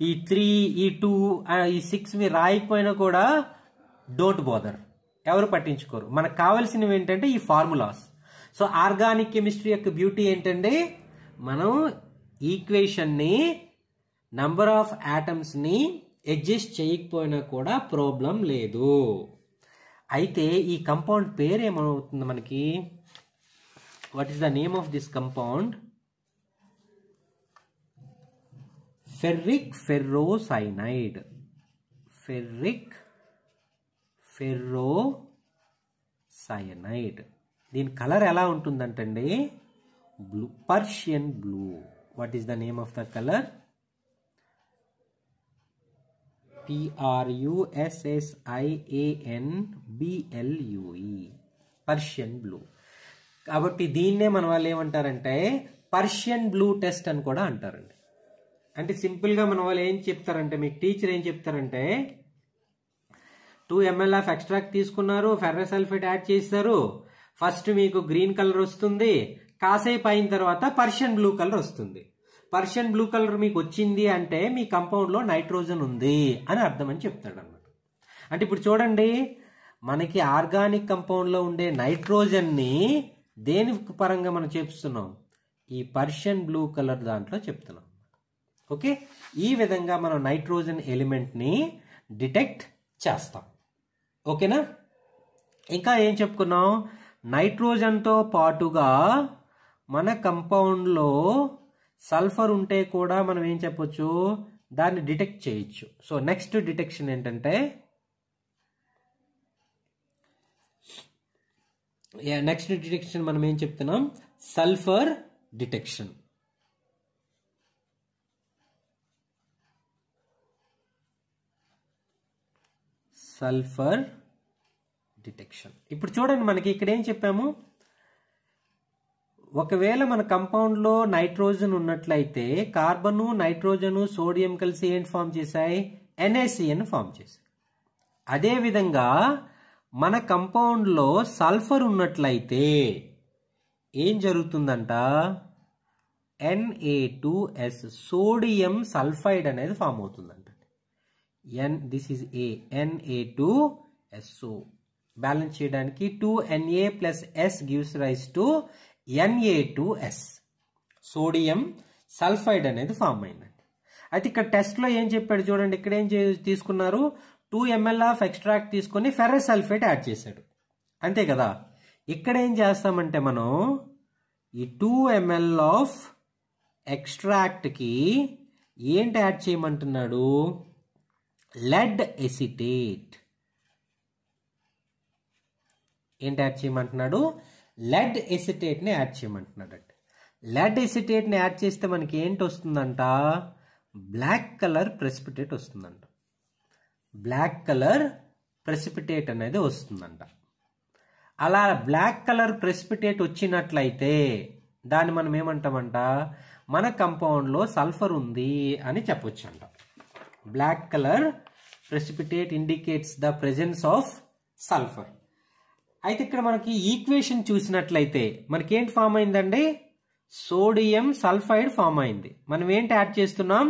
ఈ 3 ఈ 2 ఈ 6 మీరు రాయకపోయినా కూడా డోంట్ బోదర్, ఎవరు పట్టించుకోరు. మనకు కావాల్సినవి ఏంటంటే ఈ ఫార్ములాస్. సో ఆర్గానిక్ కెమిస్ట్రీ యొక్క బ్యూటీ ఏంటంటే, మనం ఈక్వేషన్ని నంబర్ ఆఫ్ యాటమ్స్ని అడ్జస్ట్ చేయకపోయినా కూడా ప్రాబ్లం లేదు. అయితే ఈ కంపౌండ్ పేరు ఏమవుతుంది మనకి? What is the name of this compound? Ferric ferrocyanide. Ferric ferrocyanide. దీని కలర్ ఎలా ఉంటుందంటండి, blue, Prussian blue. What is the name of the color? PRUSSIANBLUE, Prussian blue. కాబట్టి దీన్నే మన వాళ్ళు ఏమంటారంటే పర్షియన్ బ్లూ టెస్ట్ అని కూడా అంటారండి. అంటే సింపుల్గా మన వాళ్ళు ఏం చెప్తారంటే, మీకు టీచర్ ఏం చెప్తారంటే 2 ml ఆఫ్ ఎక్స్ట్రాక్ట్ తీసుకున్నారు, ఫెర్రస్ సల్ఫేట్ యాడ్ చేస్తారు, ఫస్ట్ మీకు గ్రీన్ కలర్ వస్తుంది, కాసేపు అయిన తర్వాత పర్షియన్ బ్లూ కలర్ వస్తుంది. పర్షియన్ బ్లూ కలర్ మీకు వచ్చింది అంటే మీ కంపౌండ్లో నైట్రోజన్ ఉంది అని అర్థం అని చెప్తాడు అన్నమాట. అంటే ఇప్పుడు చూడండి, మనకి ఆర్గానిక్ కంపౌండ్లో ఉండే నైట్రోజన్ని దేని పరంగా మనం చెప్తున్నాం? ఈ పర్షియన్ బ్లూ కలర్ దాంట్లో చెప్తున్నాం. ఓకే, ఈ విధంగా మనం నైట్రోజన్ ఎలిమెంట్ని డిటెక్ట్ చేస్తాం. ఓకేనా? ఇంకా ఏం చెప్పుకున్నాం? నైట్రోజన్తో పాటుగా మన కంపౌండ్లో సల్ఫర్ ఉంటే కూడా మనం ఏం చెప్పొచ్చు? దాన్ని డిటెక్ట్ చేయొచ్చు. సో నెక్స్ట్ డిటెక్షన్ ఏంటంటే, నెక్స్ట్ డిటెక్షన్ మనం ఏం చెప్తున్నాం? Sulphur detection. Sulphur detection. ఇప్పుడు చూడండి, మనకి ఇక్కడ ఏం చెప్పాము? ఒకవేళ మన కంపౌండ్లో నైట్రోజన్ ఉన్నట్లయితే కార్బను, నైట్రోజను, సోడియం కలిసి ఏంటి ఫామ్ చేశాయి? NaCN ఫామ్ చేశాయి. అదేవిధంగా మన కంపౌండ్లో సల్ఫర్ ఉన్నట్లయితే ఏం జరుగుతుందంట? Na2S, సోడియం సల్ఫైడ్ అనేది ఫామ్ అవుతుందంట. This is Na2SO. బ్యాలెన్స్ చేయడానికి 2Na + S gives rise to Na2S, sodium sulphide అనేది ఫామ్ అయిందండి. అయితే ఇక్కడ టెస్ట్లో ఏం చెప్పాడు చూడండి, ఇక్కడ ఏం తీసుకున్నారు? 2 ml ఆఫ్ ఎక్స్ట్రాక్ట్ తీసుకొని ఫెర్రస్ సల్ఫేట్ యాడ్ చేశాడు, అంతే కదా. ఇక్కడ ఏం చేస్తామంటే మనం ఈ 2 ml ఆఫ్ ఎక్స్ట్రాక్ట్కి ఏంటి యాడ్ చేయమంటున్నాడు? Lead acetate. ఏంటి యాడ్ చేయమంటున్నాడు? లెడ్ ఎసిటేట్ని యాడ్ చేయమంటున్నాడు. అంటే లెడ్ ఎసిటేట్ని యాడ్ చేస్తే మనకి ఏంటి వస్తుందంట? బ్లాక్ కలర్ ప్రెసిపిటేట్ వస్తుందంట. బ్లాక్ కలర్ ప్రెసిపిటేట్ అనేది వస్తుందంట. అలా బ్లాక్ కలర్ ప్రెసిపిటేట్ వచ్చినట్లయితే దాన్ని మనం ఏమంటామంట? మన కంపౌండ్లో సల్ఫర్ ఉంది అని చెప్పొచ్చు అంట. Black colour precipitate indicates the presence of sulphur. అయితే ఇక్కడ మనకి ఈక్వేషన్ చూసినట్లయితే మనకి ఏంటి ఫామ్ అయిందండి? సోడియం సల్ఫైడ్ ఫామ్ అయింది. మనం ఏంటి యాడ్ చేస్తున్నాం?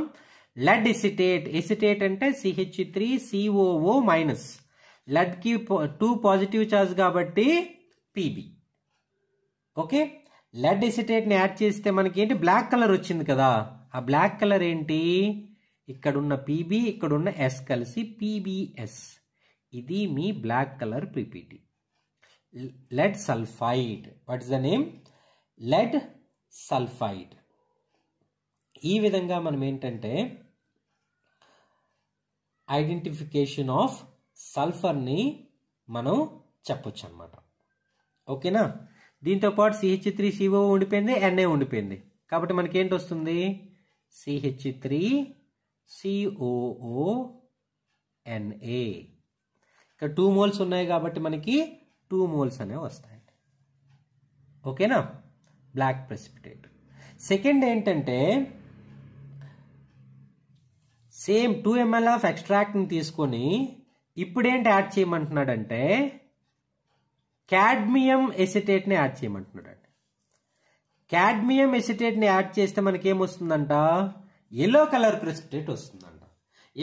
Lead acetate. ఎసిటేట్ అంటే CH3COO-. లెడ్కి 2 పాజిటివ్ చార్జ్ కాబట్టి Pb. ఓకే, లెడ్ ఎసిటేట్ని యాడ్ చేస్తే మనకి ఏంటి? బ్లాక్ కలర్ వచ్చింది కదా. ఆ బ్లాక్ కలర్ ఏంటి? ఇక్కడున్న Pb, ఇక్కడున్న S కలిసి PbS. ఇది మీ black colour PPT. Lead sulphide. What is the name? Lead sulphide. ఈ విధంగా మనం ఏంటంటే ఐడెంటిఫికేషన్ ఆఫ్ సల్ఫర్ని మనం చెప్పొచ్చు అన్నమాట. ఓకేనా? దీంతో పాటు CH3COO ఉండిపోయింది, Na ఉండిపోయింది. కాబట్టి మనకి ఏంటి వస్తుంది? CH3COO-Na. ఇక్కడ 2 మోల్స్ ఉన్నాయి కాబట్టి మనకి 2 మోల్స్ అనేవి వస్తాయండి. ఓకేనా? Black precipitate. సెకండ్ ఏంటంటే సేమ్ 2 ml ఆఫ్ ఎక్స్ట్రాక్ట్ని తీసుకొని ఇప్పుడేంటి యాడ్ చేయమంటున్నాడంటే క్యాడ్మియం ఎసిటేట్ని యాడ్ చేయమంటున్నాడు. క్యాడ్మియం ఎసిటేట్ని యాడ్ చేస్తే మనకి ఏమొస్తుందంట? ఎల్లో కలర్ ప్రెసిపిటేట్ వస్తుందంట.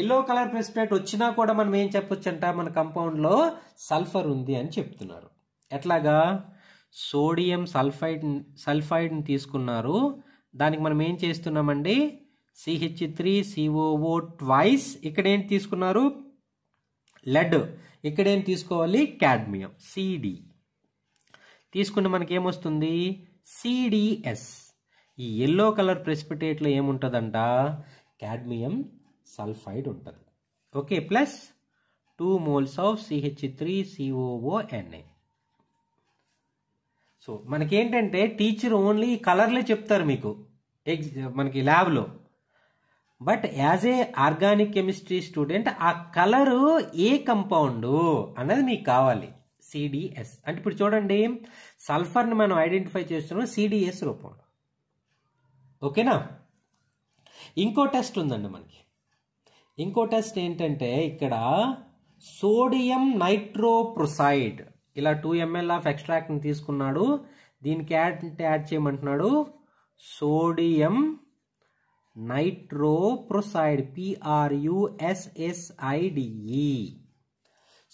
ఎల్లో కలర్ ప్రెసిపిటేట్ వచ్చినా కూడా మనం ఏం చెప్పొచ్చు అంట? మన కంపౌండ్లో సల్ఫర్ ఉంది అని చెప్తున్నారు. ఎట్లాగా? సోడియం సల్ఫైడ్ని తీసుకున్నారు, దానికి మనం ఏం చేస్తున్నామండి? CH3COO twice. ఇక్కడ ఏంటి తీసుకున్నారు? లెడ్. ఇక్కడ ఏం తీసుకోవాలి? Cadmium, CD. తీసుకుంటే మనకి ఏమొస్తుంది? CDS. ఈ ఎల్లో కలర్ ప్రెసిపిటేట్లో ఏముంటుందంట? క్యాడ్మియం సల్ఫైడ్ ఉంటుంది. Okay, plus 2 moles of CH3COO-Na. So మనకేంటంటే టీచర్ ఓన్లీ కలర్లే చెప్తారు మీకు. మనకి ల్యాబ్లో. But as a organic chemistry student ఆ కలరు ఏ కంపౌండ్ అన్నది మీకు కావాలి. సిడిఎస్ అంటే ఇప్పుడు చూడండి, సల్ఫర్ని మనం ఐడెంటిఫై చేస్తున్నాం సిడిఎస్ రూపంలో. ఓకేనా? ఇంకో టెస్ట్ ఉందండి మనకి. ఇంకో టెస్ట్ ఏంటంటే ఇక్కడ సోడియం నైట్రోప్రొసైడ్, ఇలా 2 ml ఆఫ్ ఎక్స్ట్రాక్ట్ని తీసుకున్నాడు, దీనికి యాడ్ చేయమంటున్నాడు సోడియం నైట్రోప్రొసైడ్, PRUSSIDE.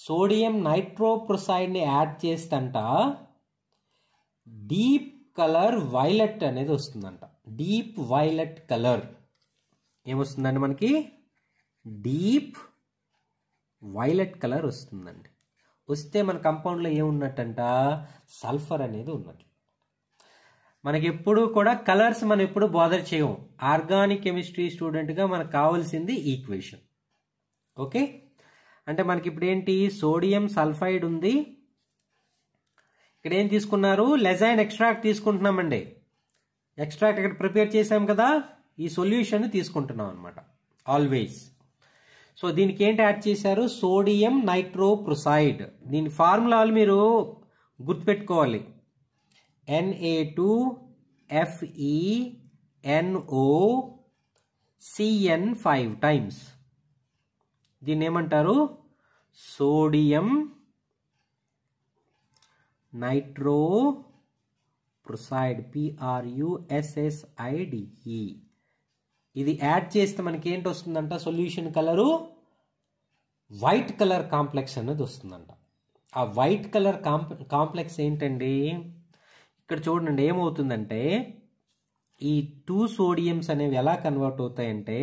సోడియం నైట్రోప్రొసైడ్ని యాడ్ చేస్తంట డీప్ కలర్ వైలెట్ అనేది వస్తుందంట. డీప్ వైలెట్ కలర్ ఏమొస్తుందండి మనకి? డీప్ వైలెట్ కలర్ వస్తుందండి. వస్తే మన కంపౌండ్లో ఏమున్నట్టంట? సల్ఫర్ అనేది ఉన్నట్టు. మనకి ఎప్పుడు కూడా కలర్స్ మనం ఎప్పుడు బాదర్ చేయము. ఆర్గానిక్ కెమిస్ట్రీ స్టూడెంట్గా మనకు కావాల్సింది ఈక్వేషన్. ఓకే, అంటే మనకి ఇప్పుడు ఏంటి? సోడియం సల్ఫైడ్ ఉంది, ఇక్కడ ఏం తీసుకున్నారు? లెజైన్ ఎక్స్ట్రాక్ట్ తీసుకుంటున్నామండి. ఎక్స్ట్రాక్ట్ ఇక్కడ ప్రిపేర్ చేసాం కదా, ఈ సొల్యూషన్ తీసుకుంటున్నాం అనమాట ఆల్వేస్. సో దీనికి ఏంటి యాడ్ చేశారు? Sodium nitroprusside. దీని ఫార్ములాలు మీరు గుర్తుపెట్టుకోవాలి. Na2FeNO CN5 times. దీన్ని ఏమంటారు? Sodium nitroprusside, PRUSSIDE. ఇది యాడ్ చేస్తే మనకి ఏంటి వస్తుందంట? Solution colour white colour complex అనేది వస్తుందంట. ఆ వైట్ కలర్ కాంప్లెక్స్ ఏంటండి? ఇక్కడ చూడండి ఏమవుతుందంటే ఈ 2 సోడియమ్స్ అనేవి ఎలా కన్వర్ట్ అవుతాయంటే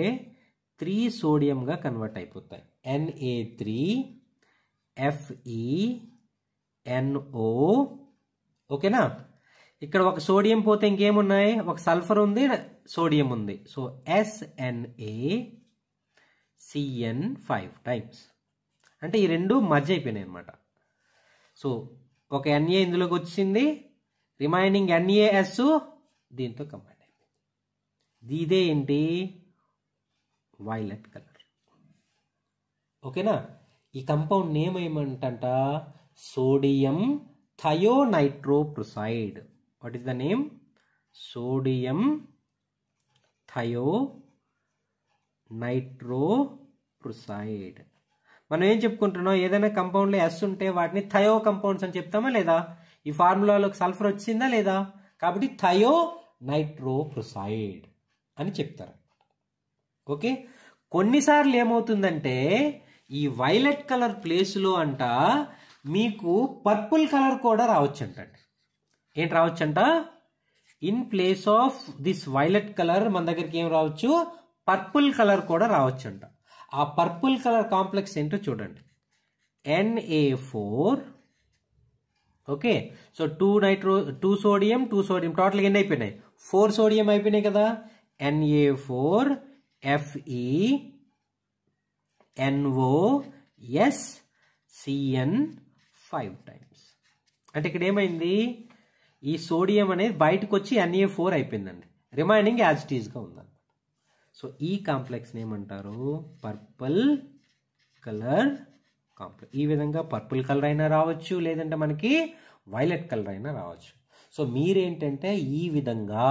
3 సోడియంగా కన్వర్ట్ అయిపోతాయి. Na3FeNO. ఓకేనా? ఇక్కడ ఒక సోడియం పోతే ఇంకేమున్నాయి? ఒక సల్ఫర్ ఉంది, సోడియం ఉంది. So SNaCN5 times. అంటే ఈ రెండు మర్జ్ అయిపోయినాయి అనమాట. సో ఒక Na ఇందులోకి వచ్చింది, రిమైనింగ్ NaS దీంతో కంబైన్ అయిపోయింది. ఇదే ఏంటి? Violet colour. ఓకేనా? ఈ కంపౌండ్ నేమ్ ఏమంటంట? Sodium thionitroprusside. What is the name? Sodium thionitroprusside. మనం ఏం చెప్పుకుంటున్నాం? ఏదైనా కంపౌండ్లో ఎస్ ఉంటే వాటిని థయో కంపౌండ్స్ అని చెప్తామా లేదా? ఈ ఫార్ములాలోకి సల్ఫర్ వచ్చిందా లేదా? కాబట్టి థయోనైట్రోప్రొసైడ్ అని చెప్తారు. ఓకే, కొన్నిసార్లు ఏమవుతుందంటే ఈ వైలెట్ కలర్ ప్లేస్లో అంట మీకు పర్పుల్ కలర్ కూడా రావచ్చంటండి. ఏంటి రావచ్చంట? In place of this violet colour మన దగ్గరికి ఏం రావచ్చు? పర్పుల్ కలర్ కూడా రావచ్చంట. ఆ పర్పుల్ కలర్ కాంప్లెక్స్ ఏంటో చూడండి. Na4. ఓకే, సో 2 సోడియం టోటల్గా ఎన్ని అయిపోయినాయి? 4 సోడియం అయిపోయినాయి కదా. Na4FeNOS CN5 times. అంటే ఇక్కడ ఏమైంది? ఈ సోడియం అనేది బయటకు వచ్చి Na4 అయిపోయిందండి, రిమైనింగ్ యాజ్ ఇట్ ఈస్గా ఉందండి. సో ఈ కాంప్లెక్స్ని ఏమంటారు? Purple colour complex. ఈ విధంగా పర్పుల్ కలర్ అయినా రావచ్చు, లేదంటే మనకి వైలెట్ కలర్ అయినా రావచ్చు. సో మీరేంటంటే ఈ విధంగా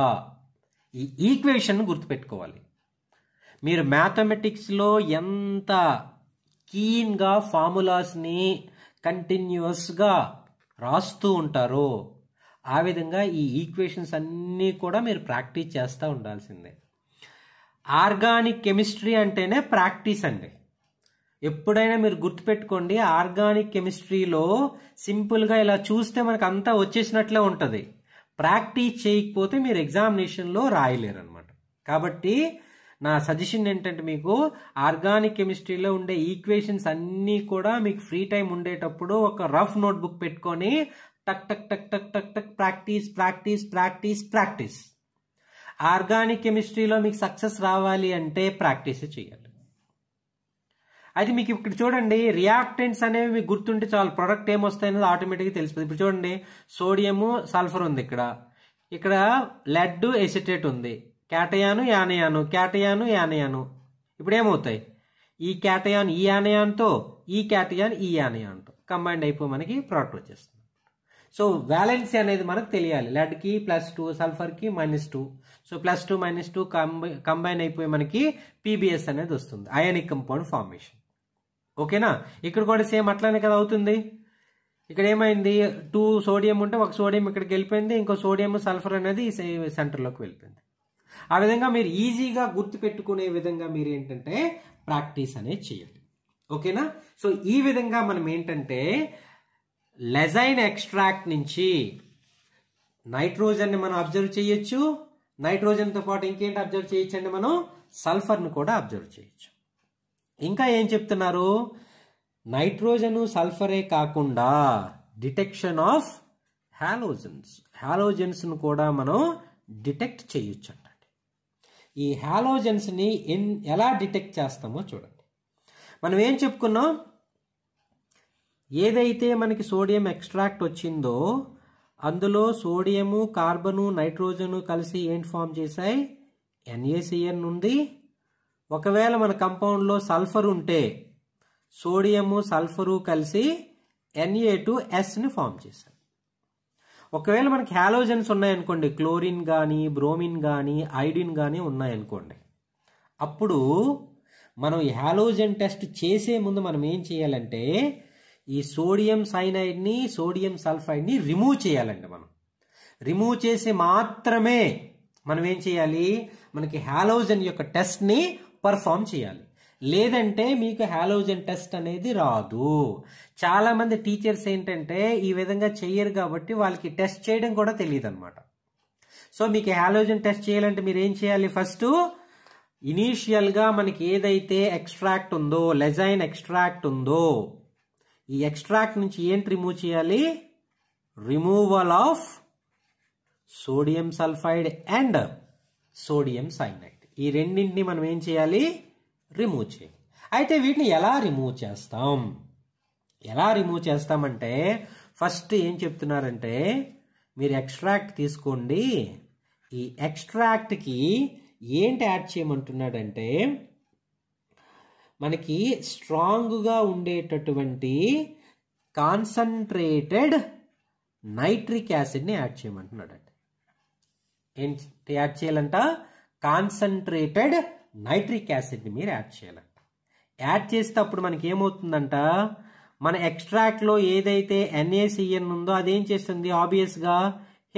ఈ ఈక్వేషన్ గుర్తుపెట్టుకోవాలి. మీరు మ్యాథమెటిక్స్లో ఎంత కీన్గా ఫార్ములాస్ని కంటిన్యూస్గా రాస్తూ ఉంటారో ఆ విధంగా ఈ ఈక్వేషన్స్ అన్నీ కూడా మీరు ప్రాక్టీస్ చేస్తూ ఉండాల్సిందే. ఆర్గానిక్ కెమిస్ట్రీ అంటేనే ప్రాక్టీస్ అండి. ఎప్పుడైనా మీరు గుర్తుపెట్టుకోండి, ఆర్గానిక్ కెమిస్ట్రీలో సింపుల్గా ఇలా చూస్తే మనకు అంతా వచ్చేసినట్లే ఉంటుంది. ప్రాక్టీస్ చేయకపోతే మీరు ఎగ్జామినేషన్లో రాయలేరు అనమాట. కాబట్టి నా సజెషన్ ఏంటంటే మీకు ఆర్గానిక్ కెమిస్ట్రీలో ఉండే ఈక్వేషన్స్ అన్నీ కూడా మీకు ఫ్రీ టైం ఉండేటప్పుడు ఒక రఫ్ నోట్బుక్ పెట్టుకొని టక్ టక్ టక్ టక్ టక్ టక్ practice practice practice practice. Organic కెమిస్ట్రీలో మీకు సక్సెస్ రావాలి అంటే ప్రాక్టీస్ చేయాలి. అయితే మీకు ఇక్కడ చూడండి, రియాక్టెంట్స్ అనేవి మీకు గుర్తుంటే చాలు, ప్రొడక్ట్ ఏమొస్తాయనేది ఆటోమేటిక్గా తెలిసిపోతుంది. ఇప్పుడు చూడండి, సోడియము సల్ఫర్ ఉంది, ఇక్కడ లెడ్ ఎసిటేట్ ఉంది, క్యాటయాను యానయాను, క్యాటయాను యానయాను. ఇప్పుడు ఏమవుతాయి? ఈ క్యాటయాన్ ఈ యానయాన్తో, ఈ క్యాటయాన్ ఈ యానయాన్తో కంబైండ్ అయిపోయి మనకి ప్రోడక్ట్ వచ్చేస్తుంది. సో వ్యాలెన్సీ అనేది మనకు తెలియాలి. లెడ్కి +2, సల్ఫర్కి -2. సో +2 -2 కంబైన్ అయిపోయి మనకి పీబీఎస్ అనేది వస్తుంది, అయానిక్ కంపౌండ్ ఫార్మేషన్. ఓకేనా? ఇక్కడ కూడా సేమ్ అట్లానే కదా అవుతుంది. ఇక్కడ ఏమైంది? 2 సోడియం ఉంటే ఒక సోడియం ఇక్కడికి వెళ్ళిపోయింది, ఇంకో సోడియం సల్ఫర్ అనేది సెంటర్లోకి వెళ్ళిపోయింది. ఆ విధంగా మీరు ఈజీగా గుర్తుపెట్టుకునే విధంగా మీరు ఏంటంటే ప్రాక్టీస్ అనేది చేయాలి. ఓకేనా? సో ఈ విధంగా మనం ఏంటంటే లెజైన్ ఎక్స్ట్రాక్ట్ నుంచి నైట్రోజన్ని మనం అబ్జర్వ్ చేయొచ్చు. నైట్రోజన్తో పాటు ఇంకేంటి అబ్జర్వ్ చేయొచ్చు అండి? మనం సల్ఫర్ను కూడా అబ్జర్వ్ చేయొచ్చు. ఇంకా ఏం చెప్తున్నారు? నైట్రోజన్ సల్ఫరే కాకుండా డిటెక్షన్ ఆఫ్ హాలోజన్స్ను కూడా మనం డిటెక్ట్ చేయొచ్చు అండి. ఈ హాలోజన్స్ని ఎలా డిటెక్ట్ చేస్తామో చూడండి. మనం ఏం చెప్పుకున్నాం? ఏదైతే మనకి సోడియం ఎక్స్ట్రాక్ట్ వచ్చిందో అందులో సోడియము, కార్బను, నైట్రోజను కలిసి ఏంటి ఫామ్ చేశాయి? NaCN ఉంది. ఒకవేళ మన కంపౌండ్లో సల్ఫర్ ఉంటే సోడియము సల్ఫరు కలిసి Na2Sని ఫామ్ చేశాయి. ఒకవేళ మనకి హాలోజన్స్ ఉన్నాయనుకోండి, క్లోరిన్ కానీ, బ్రోమిన్ కానీ, ఐడిన్ కానీ ఉన్నాయనుకోండి, అప్పుడు మనం ఈ హాలోజన్ టెస్ట్ చేసే ముందు మనం ఏం చేయాలంటే ఈ సోడియం సైనైడ్ని, సోడియం సల్ఫైడ్ని రిమూవ్ చేయాలండి. మనం రిమూవ్ చేసి మాత్రమే మనం ఏం చేయాలి? మనకి హాలోజన్ యొక్క టెస్ట్ని పర్ఫామ్ చేయాలి. లేదంటే మీకు హాలోజన్ టెస్ట్ అనేది రాదు. చాలా మంది టీచర్స్ ఏంటంటే ఈ విధంగా చెయ్యరు కాబట్టి వాళ్ళకి టెస్ట్ చేయడం కూడా తెలియదు అనమాట. సో మీకు హాలోజన్ టెస్ట్ చేయాలంటే మీరు ఏం చేయాలి? ఫస్ట్ ఇనీషియల్గా మనకి ఏదైతే ఎక్స్ట్రాక్ట్ ఉందో, లెజైన్ ఎక్స్ట్రాక్ట్ ఉందో, ఈ ఎక్స్ట్రాక్ట్ నుంచి ఏంటి రిమూవ్ చేయాలి? Removal of sodium sulphide and sodium cyanide. ఈ రెండింటిని మనం ఏం చేయాలి? రిమూవ్ చేయాలి. అయితే వీటిని ఎలా రిమూవ్ చేస్తాం? ఎలా రిమూవ్ చేస్తామంటే ఫస్ట్ ఏం చెప్తున్నారంటే మీరు ఎక్స్ట్రాక్ట్ తీసుకోండి. ఈ ఎక్స్ట్రాక్ట్కి ఏంటి యాడ్ చేయమంటున్నాడంటే మనకి స్ట్రాంగ్గా ఉండేటటువంటి కాన్సన్ట్రేటెడ్ నైట్రిక్ యాసిడ్ని యాడ్ చేయమంటున్నాడండి. ఏంటి యాడ్ చేయాలంట? కాన్సన్ట్రేటెడ్ నైట్రిక్ యాసిడ్ని మీరు యాడ్ చేయాలంట. యాడ్ చేస్తే అప్పుడు మనకి ఏమవుతుందంట? మన ఎక్స్ట్రాక్ట్లో ఏదైతే NaCN ఉందో అదేం చేస్తుంది? ఆబ్వియస్గా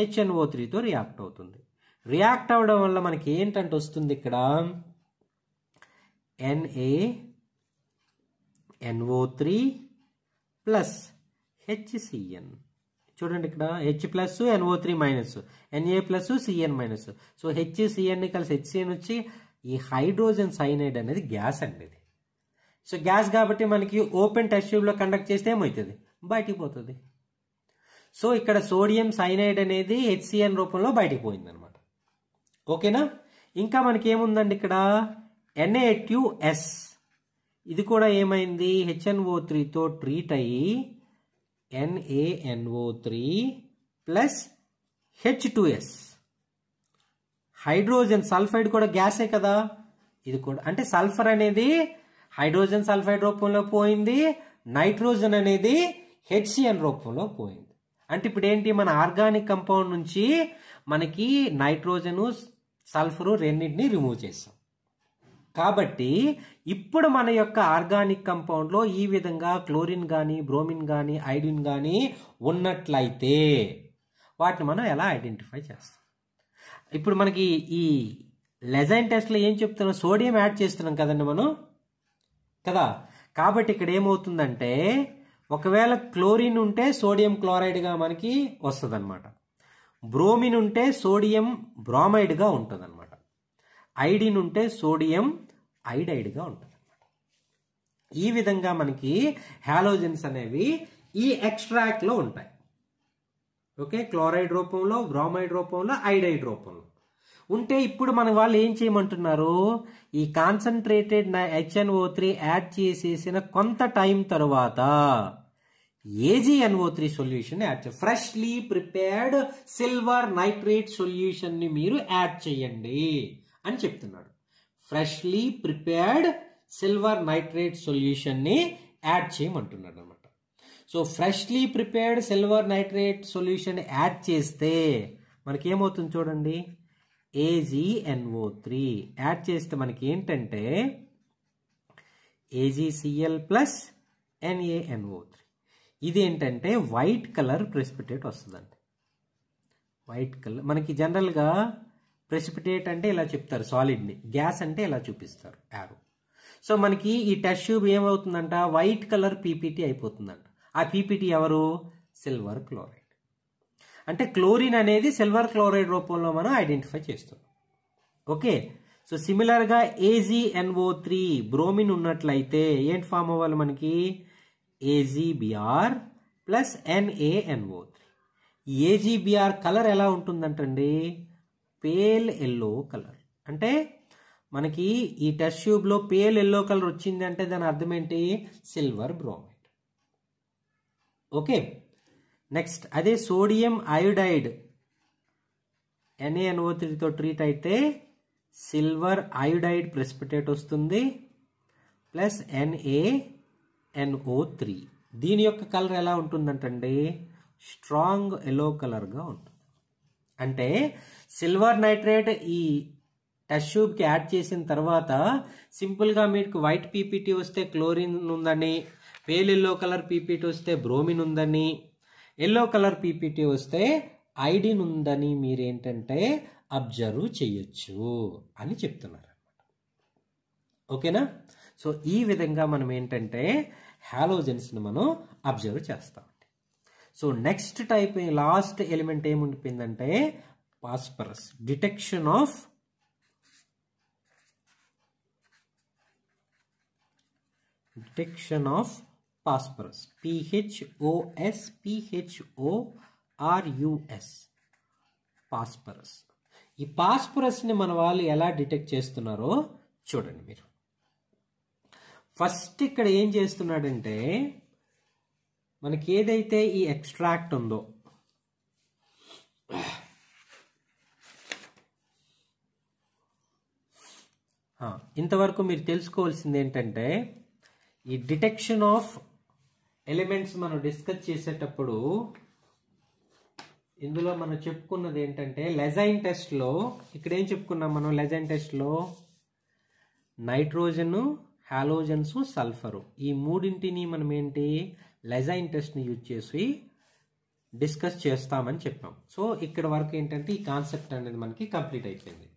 HNO3తో రియాక్ట్ అవుతుంది. రియాక్ట్ అవ్వడం వల్ల మనకి ఏంటంటే వస్తుంది ఇక్కడ NaNO3 ప్లస్ HCN. చూడండి ఇక్కడ H plus NO3 minus, Na plus CN minus. So HCN కలిసి HCN వచ్చి ఈ హైడ్రోజన్ సైనైడ్ అనేది గ్యాస్ అండి ఇది. సో గ్యాస్ కాబట్టి మనకి ఓపెన్ టెస్ట్ ట్యూబ్లో కండక్ట్ చేస్తే ఏమవుతుంది? బయటికి పోతుంది. సో ఇక్కడ సోడియం సైనైడ్ అనేది HCN రూపంలో బయటికి పోయింది అనమాట. ఓకేనా? ఇంకా మనకి ఏముందండి ఇక్కడ? Na2S. ఇది కూడా ఏమైంది? HNO3తో ట్రీట్ అయ్యి NaNO3 plus H2S. Hydrogen sulphide కూడా గ్యాసే కదా. ఇది కూడా అంటే సల్ఫర్ అనేది హైడ్రోజన్ సల్ఫైడ్ రూపంలో పోయింది, నైట్రోజన్ అనేది HCN రూపంలో పోయింది. అంటే ఇప్పుడు ఏంటి? మన ఆర్గానిక్ కంపౌండ్ నుంచి మనకి నైట్రోజను, సల్ఫరు రెండింటిని రిమూవ్ చేస్తాం. కాబట్టి ఇప్పుడు మన యొక్క ఆర్గానిక్ కంపౌండ్లో ఈ విధంగా క్లోరిన్ కానీ, బ్రోమిన్ కానీ, ఐడిన్ కానీ ఉన్నట్లయితే వాటిని మనం ఎలా ఐడెంటిఫై చేస్తాం? ఇప్పుడు మనకి ఈ లెజైన్ టెస్ట్లో ఏం చెప్తున్నాం? సోడియం యాడ్ చేస్తున్నాం కదండి మనం కదా. కాబట్టి ఇక్కడ ఏమవుతుందంటే ఒకవేళ క్లోరిన్ ఉంటే సోడియం క్లోరైడ్గా మనకి వస్తుంది అనమాట. బ్రోమిన్ ఉంటే సోడియం బ్రోమైడ్గా ఉంటుంది అనమాట. ఐడిన్ ఉంటే సోడియం ఐడైడ్గా ఉంటుంది అనమాట. ఈ విధంగా మనకి హాలోజన్స్ అనేవి ఈ ఎక్స్ట్రాక్ట్లో ఉంటాయి. ఓకే, క్లోరైడ్ రూపంలో, బ్రోమైడ్ రూపంలో, ఐడైడ్ రూపంలో ఉంటే ఇప్పుడు మన వాళ్ళు ఏం చేయమంటున్నారు? ఈ కాన్సన్ట్రేటెడ్ HNO3 యాడ్ చేసేసిన కొంత టైం తర్వాత AgNO3 సొల్యూషన్ యాడ్ చేయండి. Freshly prepared silver nitrate solution ని మీరు యాడ్ చేయండి అని చెప్తున్నాడు. Freshly prepared silver nitrate solution ని యాడ్ చేయమంటున్నాడు అనమాట. So freshly prepared silver nitrate solution add చేస్తే మనకేమవుతుంది చూడండి, AgNO3 యాడ్ చేస్తే మనకి ఏంటంటే AgCl ప్లస్ NaNO3. ఇది ఏంటంటే వైట్ కలర్ ప్రెసిపిటేట్ వస్తుందండి. వైట్ కలర్ మనకి జనరల్గా ప్రెసిపిటేట్ అంటే ఇలా చెప్తారు, సాలిడ్ని. గ్యాస్ అంటే ఇలా చూపిస్తారు యారో. సో మనకి ఈ టెస్ట్ ట్యూబ్ ఏమవుతుందంట, వైట్ కలర్ పీపీటీ అయిపోతుందంట. ఆ పీపీటీ ఎవరు, సిల్వర్ క్లోరైడ్. అంటే క్లోరిన్ అనేది సిల్వర్ క్లోరైడ్ రూపంలో మనం ఐడెంటిఫై చేస్తున్నాం. ఓకే. సో సిమిలర్గా AgNO3 బ్రోమిన్ ఉన్నట్లయితే ఏంటి ఫామ్ అవ్వాలి మనకి, AgBr plus NaNO3. AgBr colour ఎలా ఉంటుందంటండి, పేల్ ఎల్లో కలర్. అంటే మనకి ఈ టెస్ట్ ట్యూబ్లో పేల్ ఎల్లో కలర్ వచ్చింది అంటే దాని అర్థం ఏంటి, సిల్వర్ బ్రోమైడ్. ఓకే. నెక్స్ట్ అదే సోడియం అయోడైడ్ NaNO3తో ట్రీట్ అయితే సిల్వర్ అయోడైడ్ ప్రెసిపిటేట్ వస్తుంది ప్లస్ NaNO3. దీని యొక్క కలర్ ఎలా ఉంటుందంటండి, స్ట్రాంగ్ ఎల్లో కలర్గా ఉంటుంది. అంటే సిల్వర్ నైట్రేట్ ఈ టెస్ట్ ట్యూబ్కి యాడ్ చేసిన తర్వాత సింపుల్గా మీకు వైట్ పీపీటీ వస్తే క్లోరిన్ ఉందని, పేల్ ఎల్లో కలర్ పీపీటీ వస్తే బ్రోమిన్ ఉందని, ఎల్లో కలర్ పీపీటీ వస్తే ఐడిన్ ఉందని మీరేంటంటే అబ్జర్వ్ చేయొచ్చు అని చెప్తున్నారు అన్నమాట. ఓకేనా. సో ఈ విధంగా మనం ఏంటంటే హాలోజన్స్ని మనం అబ్జర్వ్ చేస్తామండి. So next type last element ఏముండిపోయిందంటే phosphorus. Detection of phosphorus, PHOS phosphorus. ఈ ఫాస్ఫరస్ని మన వాళ్ళు ఎలా డిటెక్ట్ చేస్తున్నారో చూడండి మీరు. ఫస్ట్ ఇక్కడ ఏం చేస్తున్నాడంటే మనకి ఏదైతే ఈ ఎక్స్ట్రాక్ట్ ఉందో ఇంతవరకు మీరు తెలుసుకోవాల్సింది ఏంటంటే ఈ డిటెక్షన్ ఆఫ్ ఎలిమెంట్స్ మనం డిస్కస్ చేసేటప్పుడు ఇందులో మనం చెప్పుకున్నది ఏంటంటే లెజైన్ టెస్ట్లో ఇక్కడ ఏం చెప్పుకున్నాం మనం, లెజైన్ టెస్ట్లో నైట్రోజన్, హాలోజన్స్, సల్ఫరు ఈ మూడింటిని మనం ఏంటి లెజైన్ టెస్ట్ని యూజ్ చేసి డిస్కస్ చేస్తామని చెప్పాం. సో ఇక్కడ వరకు ఏంటంటే ఈ కాన్సెప్ట్ అనేది మనకి కంప్లీట్ అయిపోయింది.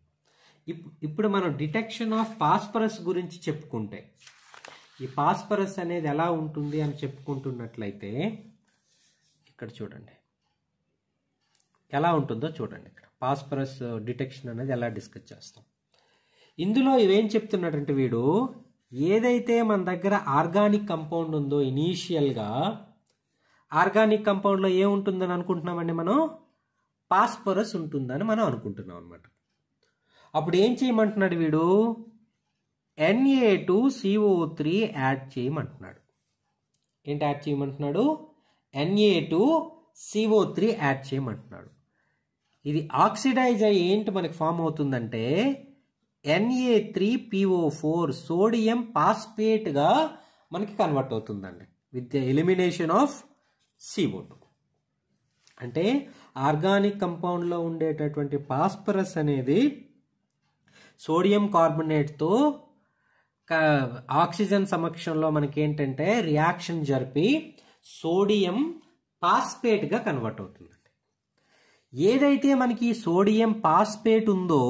ఇప్పుడు మనం డిటెక్షన్ ఆఫ్ ఫాస్ఫరస్ గురించి చెప్పుకుంటే ఈ ఫాస్ఫరస్ అనేది ఎలా ఉంటుంది అని చెప్పుకుంటున్నట్లయితే ఇక్కడ చూడండి ఎలా ఉంటుందో చూడండి. ఇక్కడ ఫాస్ఫరస్ డిటెక్షన్ అనేది ఎలా డిస్కస్ చేస్తాం. ఇందులో ఇవేం చెప్తున్నాడంటే వీడు ఏదైతే మన దగ్గర ఆర్గానిక్ కంపౌండ్ ఉందో ఇనీషియల్గా ఆర్గానిక్ కంపౌండ్లో ఏముంటుందని అనుకుంటున్నామండి మనం, ఫాస్ఫరస్ ఉంటుందని మనం అనుకుంటున్నాం అనమాట. అప్పుడు ఏం చేయమంటున్నాడు వీడు, Na2CO3 యాడ్ చేయమంటున్నాడు. ఏంటి యాడ్ చేయమంటున్నాడు, Na2CO3 యాడ్ చేయమంటున్నాడు. ఇది ఆక్సిడైజ్ అయ్యి ఏంటి మనకి ఫామ్ అవుతుందంటే Na3PO4 సోడియం ఫాస్ఫేట్గా మనకి కన్వర్ట్ అవుతుందండి with the elimination of CO2. అంటే ఆర్గానిక్ కంపౌండ్లో ఉండేటటువంటి ఫాస్ఫరస్ అనేది సోడియం కార్బోనేట్తో ఆక్సిజన్ సమక్షంలో మనకి ఏంటంటే రియాక్షన్ జరిపి సోడియం ఫాస్ఫేట్గా కన్వర్ట్ అవుతుందండి. ఏదైతే మనకి సోడియం ఫాస్ఫేట్ ఉందో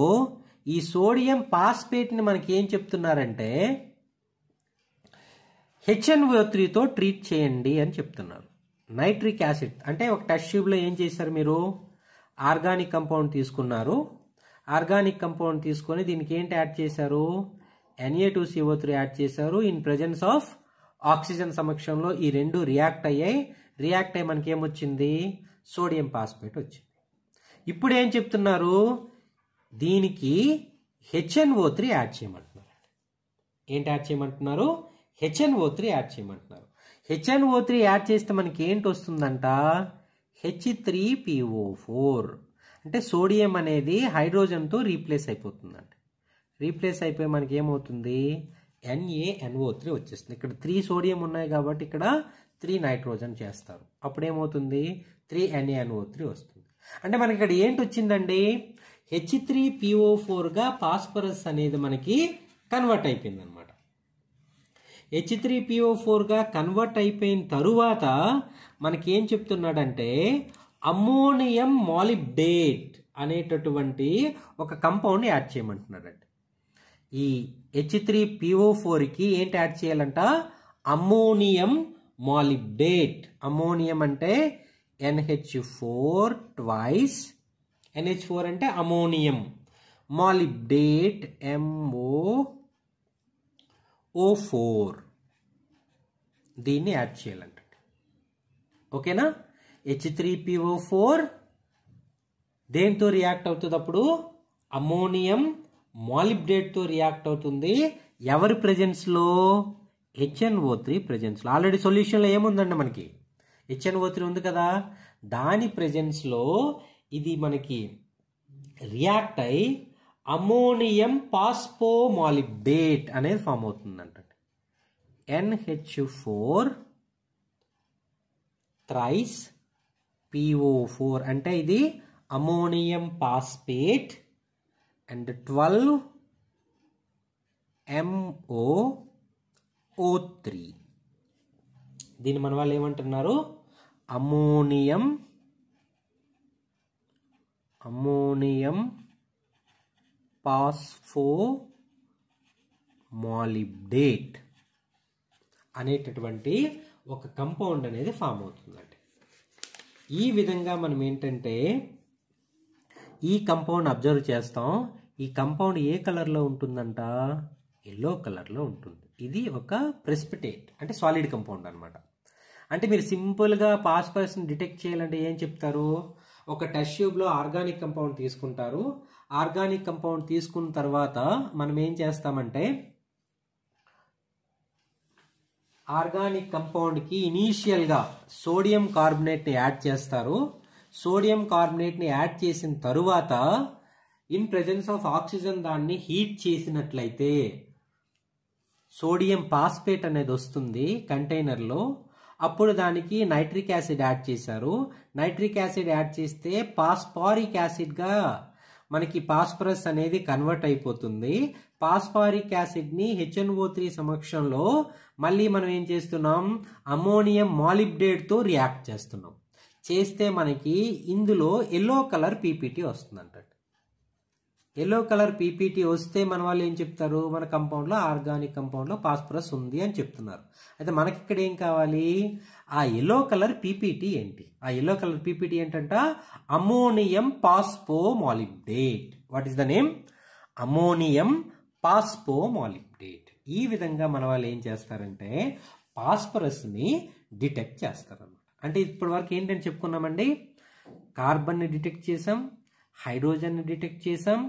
ఈ సోడియం ఫాస్ఫేట్ని మనకి ఏం చెప్తున్నారంటే HNO3తో ట్రీట్ చేయండి అని చెప్తున్నారు. నైట్రిక్ యాసిడ్ అంటే ఒక టెస్ట్ ట్యూబ్లో ఏం చేశారు మీరు, ఆర్గానిక్ కంపౌండ్ తీసుకున్నారు. ఆర్గానిక్ కంపౌండ్ తీసుకొని దీనికి ఏంటి యాడ్ చేశారు, Na2CO3 యాడ్ చేశారు. ఇన్ ప్రెజెన్స్ ఆఫ్ ఆక్సిజన్ సమక్షంలో ఈ రెండు రియాక్ట్ అయ్యాయి. రియాక్ట్ అయ్యి మనకి ఏమొచ్చింది, సోడియం ఫాస్ఫేట్ వచ్చింది. ఇప్పుడు ఏం చెప్తున్నారు, దీనికి HNO3 యాడ్ చేయమంటున్నారు. ఏంటి యాడ్ చేయమంటున్నారు, HNO3 యాడ్ చేయమంటున్నారు. HNO3 యాడ్ చేస్తే మనకి ఏంటి వస్తుందంట, H3PO4. అంటే సోడియం అనేది హైడ్రోజన్తో రీప్లేస్ అయిపోతుందంట. రీప్లేస్ అయిపోయి మనకి ఏమవుతుంది, NaNO3 వచ్చేస్తుంది. ఇక్కడ 3 సోడియం ఉన్నాయి కాబట్టి ఇక్కడ 3 నైట్రోజన్ చేస్తారు. అప్పుడు ఏమవుతుంది, 3NaNO3 వస్తుంది. అంటే మనకి ఇక్కడ ఏంటి వచ్చిందండి, H3PO4గా ఫాస్ఫరస్ అనేది మనకి కన్వర్ట్ అయిపోయింది అనమాట. H3PO4గా కన్వర్ట్ అయిపోయిన తరువాత మనకి ఏం చెప్తున్నాడంటే అమ్మోనియం మాలిబ్డేట్ అనేటటువంటి ఒక కంపౌండ్ యాడ్ చేయమంటున్నాడండి. ఈ H3PO4కి ఏంటి యాడ్ చేయాలంట, అమ్మోనియం మాలిబ్డేట్. అమ్మోనియం అంటే NH4 ట్వైస్, NH4 అంటే అమోనియం, మాలిబ్డేట్ MOO4, దీన్ని యాడ్ చేయాలంట. ఓకేనా, H3PO4 దేంతో రియాక్ట్ అవుతుంది, అప్పుడు అమోనియం మాలిబ్డేట్తో రియాక్ట్ అవుతుంది. ఎవరి ప్రెజెన్స్లో, HNO3 ప్రెజెన్స్లో. ఆల్రెడీ సొల్యూషన్లో ఏముందండి మనకి, HNO3 ఉంది కదా, దాని ప్రెజెన్స్లో ఇది మనకి రియాక్ట్ అయి అమోనియం పాస్పోమాలిబ్డేట్ అనేది ఫామ్ అవుతుందంట. NH4 థ్రైస్ PO4 అంటే ఇది అమోనియం పాస్పేట్ అండ్ 12 MOO3. దీన్ని మన వాళ్ళు ఏమంటున్నారు, అమోనియం పాస్ఫోమాలిబ్డేట్ అనేటటువంటి ఒక కంపౌండ్ అనేది ఫామ్ అవుతుందండి. ఈ విధంగా మనం ఏంటంటే ఈ కంపౌండ్ అబ్జర్వ్ చేస్తాం. ఈ కంపౌండ్ ఏ కలర్లో ఉంటుందంట, ఎల్లో కలర్లో ఉంటుంది. ఇది ఒక ప్రెసిపిటేట్ అంటే సాలిడ్ కంపౌండ్ అనమాట. అంటే మీరు సింపుల్గా ఫాస్ఫరస్ని డిటెక్ట్ చేయాలంటే ఏం చెప్తారు, ఒక టెస్ట్ ట్యూబ్లో ఆర్గానిక్ కంపౌండ్ తీసుకుంటారు. ఆర్గానిక్ కంపౌండ్ తీసుకున్న తర్వాత మనం ఏం చేస్తామంటే ఆర్గానిక్ కంపౌండ్కి ఇనీషియల్గా సోడియం కార్బోనేట్ని యాడ్ చేస్తారు. సోడియం కార్బోనేట్ని యాడ్ చేసిన తరువాత ఇన్ ప్రెజెన్స్ ఆఫ్ ఆక్సిజన్ దాన్ని హీట్ చేసినట్లయితే సోడియం పాస్పేట్ అనేది వస్తుంది కంటైనర్లో. అప్పుడు దానికి నైట్రిక్ యాసిడ్ యాడ్ చేశారు. నైట్రిక్ యాసిడ్ యాడ్ చేస్తే పాస్పారిక్ యాసిడ్గా మనకి ఫాస్ఫరస్ అనేది కన్వర్ట్ అయిపోతుంది. పాస్పారిక్ యాసిడ్ని HNO3 సమక్షంలో మళ్ళీ మనం ఏం చేస్తున్నాం, అమోనియం మాలిబ్డేట్తో రియాక్ట్ చేస్తున్నాం. చేస్తే మనకి ఇందులో ఎల్లో కలర్ పీపీటీ వస్తుందంట. ఎల్లో కలర్ పీపీటీ వస్తే మన వాళ్ళు ఏం చెప్తారు, మన కంపౌండ్లో ఆర్గానిక్ కంపౌండ్లో ఫాస్ఫరస్ ఉంది అని చెప్తున్నారు. అయితే మనకి ఇక్కడ ఏం కావాలి, ఆ ఎల్లో కలర్ పీపీటీ ఏంటి, ఆ ఎల్లో కలర్ పీపీటీ ఏంటంట, ammonium phosphomolybdate. What is the name, ammonium phosphomolybdate. ఈ విధంగా మన వాళ్ళు ఏం చేస్తారంటే ఫాస్ఫరస్ని డిటెక్ట్ చేస్తారన్నమాట. అంటే ఇప్పటి వరకు ఏంటని చెప్పుకున్నామండి, కార్బన్ని డిటెక్ట్ చేసాం, హైడ్రోజన్ని డిటెక్ట్ చేసాం,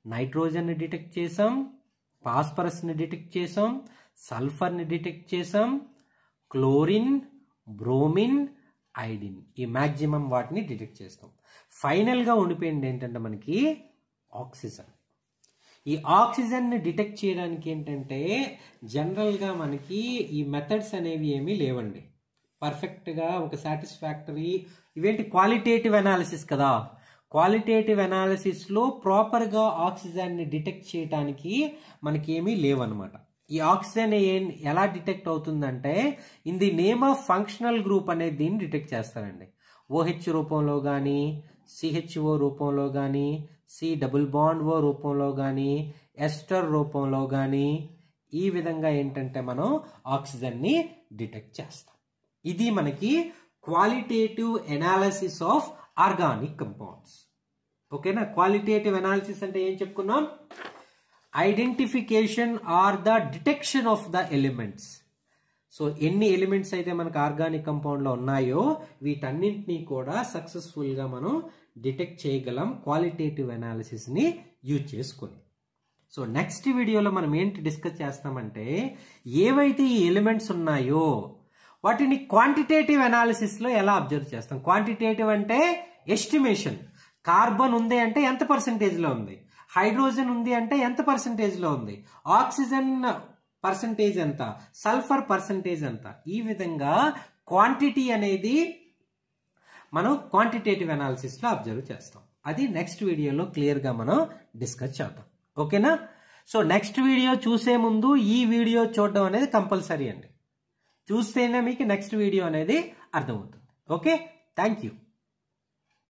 నైట్రోజన్ని డిటెక్ట్ చేసాం, ఫాస్ఫరస్ని డిటెక్ట్ చేసాం, సల్ఫర్ని డిటెక్ట్ చేసాం, క్లోరిన్, బ్రోమిన్, ఐడిన్, ఈ మ్యాక్సిమం వాటిని డిటెక్ట్ చేస్తాం. ఫైనల్గా ఉండిపోయింది ఏంటంటే మనకి ఆక్సిజన్. ఈ ఆక్సిజన్ని డిటెక్ట్ చేయడానికి ఏంటంటే జనరల్గా మనకి ఈ మెథడ్స్ అనేవి ఏమీ లేవండి. పర్ఫెక్ట్గా ఒక సాటిస్ఫాక్టరీ ఇవేంటి క్వాలిటేటివ్ అనాలిసిస్ కదా, క్వాలిటేటివ్ అనాలిసిస్లో ప్రాపర్గా ఆక్సిజన్ని డిటెక్ట్ చేయడానికి మనకి ఏమీ లేవన్నమాట. ఈ ఆక్సిజన్ ఎలా డిటెక్ట్ అవుతుందంటే in the name of functional group అనేది దీన్ని డిటెక్ట్ చేస్తారండి. OH రూపంలో కానీ, CHO రూపంలో కానీ, C+O రూపంలో కానీ, ఎస్టర్ రూపంలో కానీ, ఈ విధంగా ఏంటంటే మనం ఆక్సిజన్ని డిటెక్ట్ చేస్తాం. ఇది మనకి qualitative analysis of organic compounds. ఓకేనా, క్వాలిటేటివ్ అనాలిసిస్ అంటే ఏం చెప్పుకున్నాం, identification or the detection of the elements. So ఎన్ని ఎలిమెంట్స్ అయితే మనకు ఆర్గానిక్ కంపౌండ్లో ఉన్నాయో వీటన్నింటినీ కూడా సక్సెస్ఫుల్గా మనం డిటెక్ట్ చేయగలం క్వాలిటేటివ్ అనాలిసిస్ని యూజ్ చేసుకుని. సో నెక్స్ట్ వీడియోలో మనం ఏంటి డిస్కస్ చేస్తామంటే ఏవైతే ఈ ఎలిమెంట్స్ ఉన్నాయో వాటిని క్వాంటిటేటివ్ అనాలిసిస్లో ఎలా అబ్జర్వ్ చేస్తాం? క్వాంటిటేటివ్ అంటే ఎస్టిమేషన్. కార్బన్ ఉంది అంటే ఎంత పర్సెంటేజ్లో ఉంది, హైడ్రోజన్ ఉంది అంటే ఎంత పర్సెంటేజ్లో ఉంది, ఆక్సిజన్ పర్సెంటేజ్ ఎంత, సల్ఫర్ పర్సెంటేజ్ ఎంత. ఈ విధంగా క్వాంటిటీ అనేది మనం క్వాంటిటేటివ్ అనాలిసిస్లో అబ్జర్వ్ చేస్తాం. అది నెక్స్ట్ వీడియోలో క్లియర్గా మనం డిస్కస్ చేద్దాం. ఓకేనా? సో నెక్స్ట్ వీడియో చూసే ముందు ఈ వీడియో చూడడం అనేది కంపల్సరీ అండి. చూస్తేనే మీకు నెక్స్ట్ వీడియో అనేది అర్థమవుతుంది. Okay, thank you.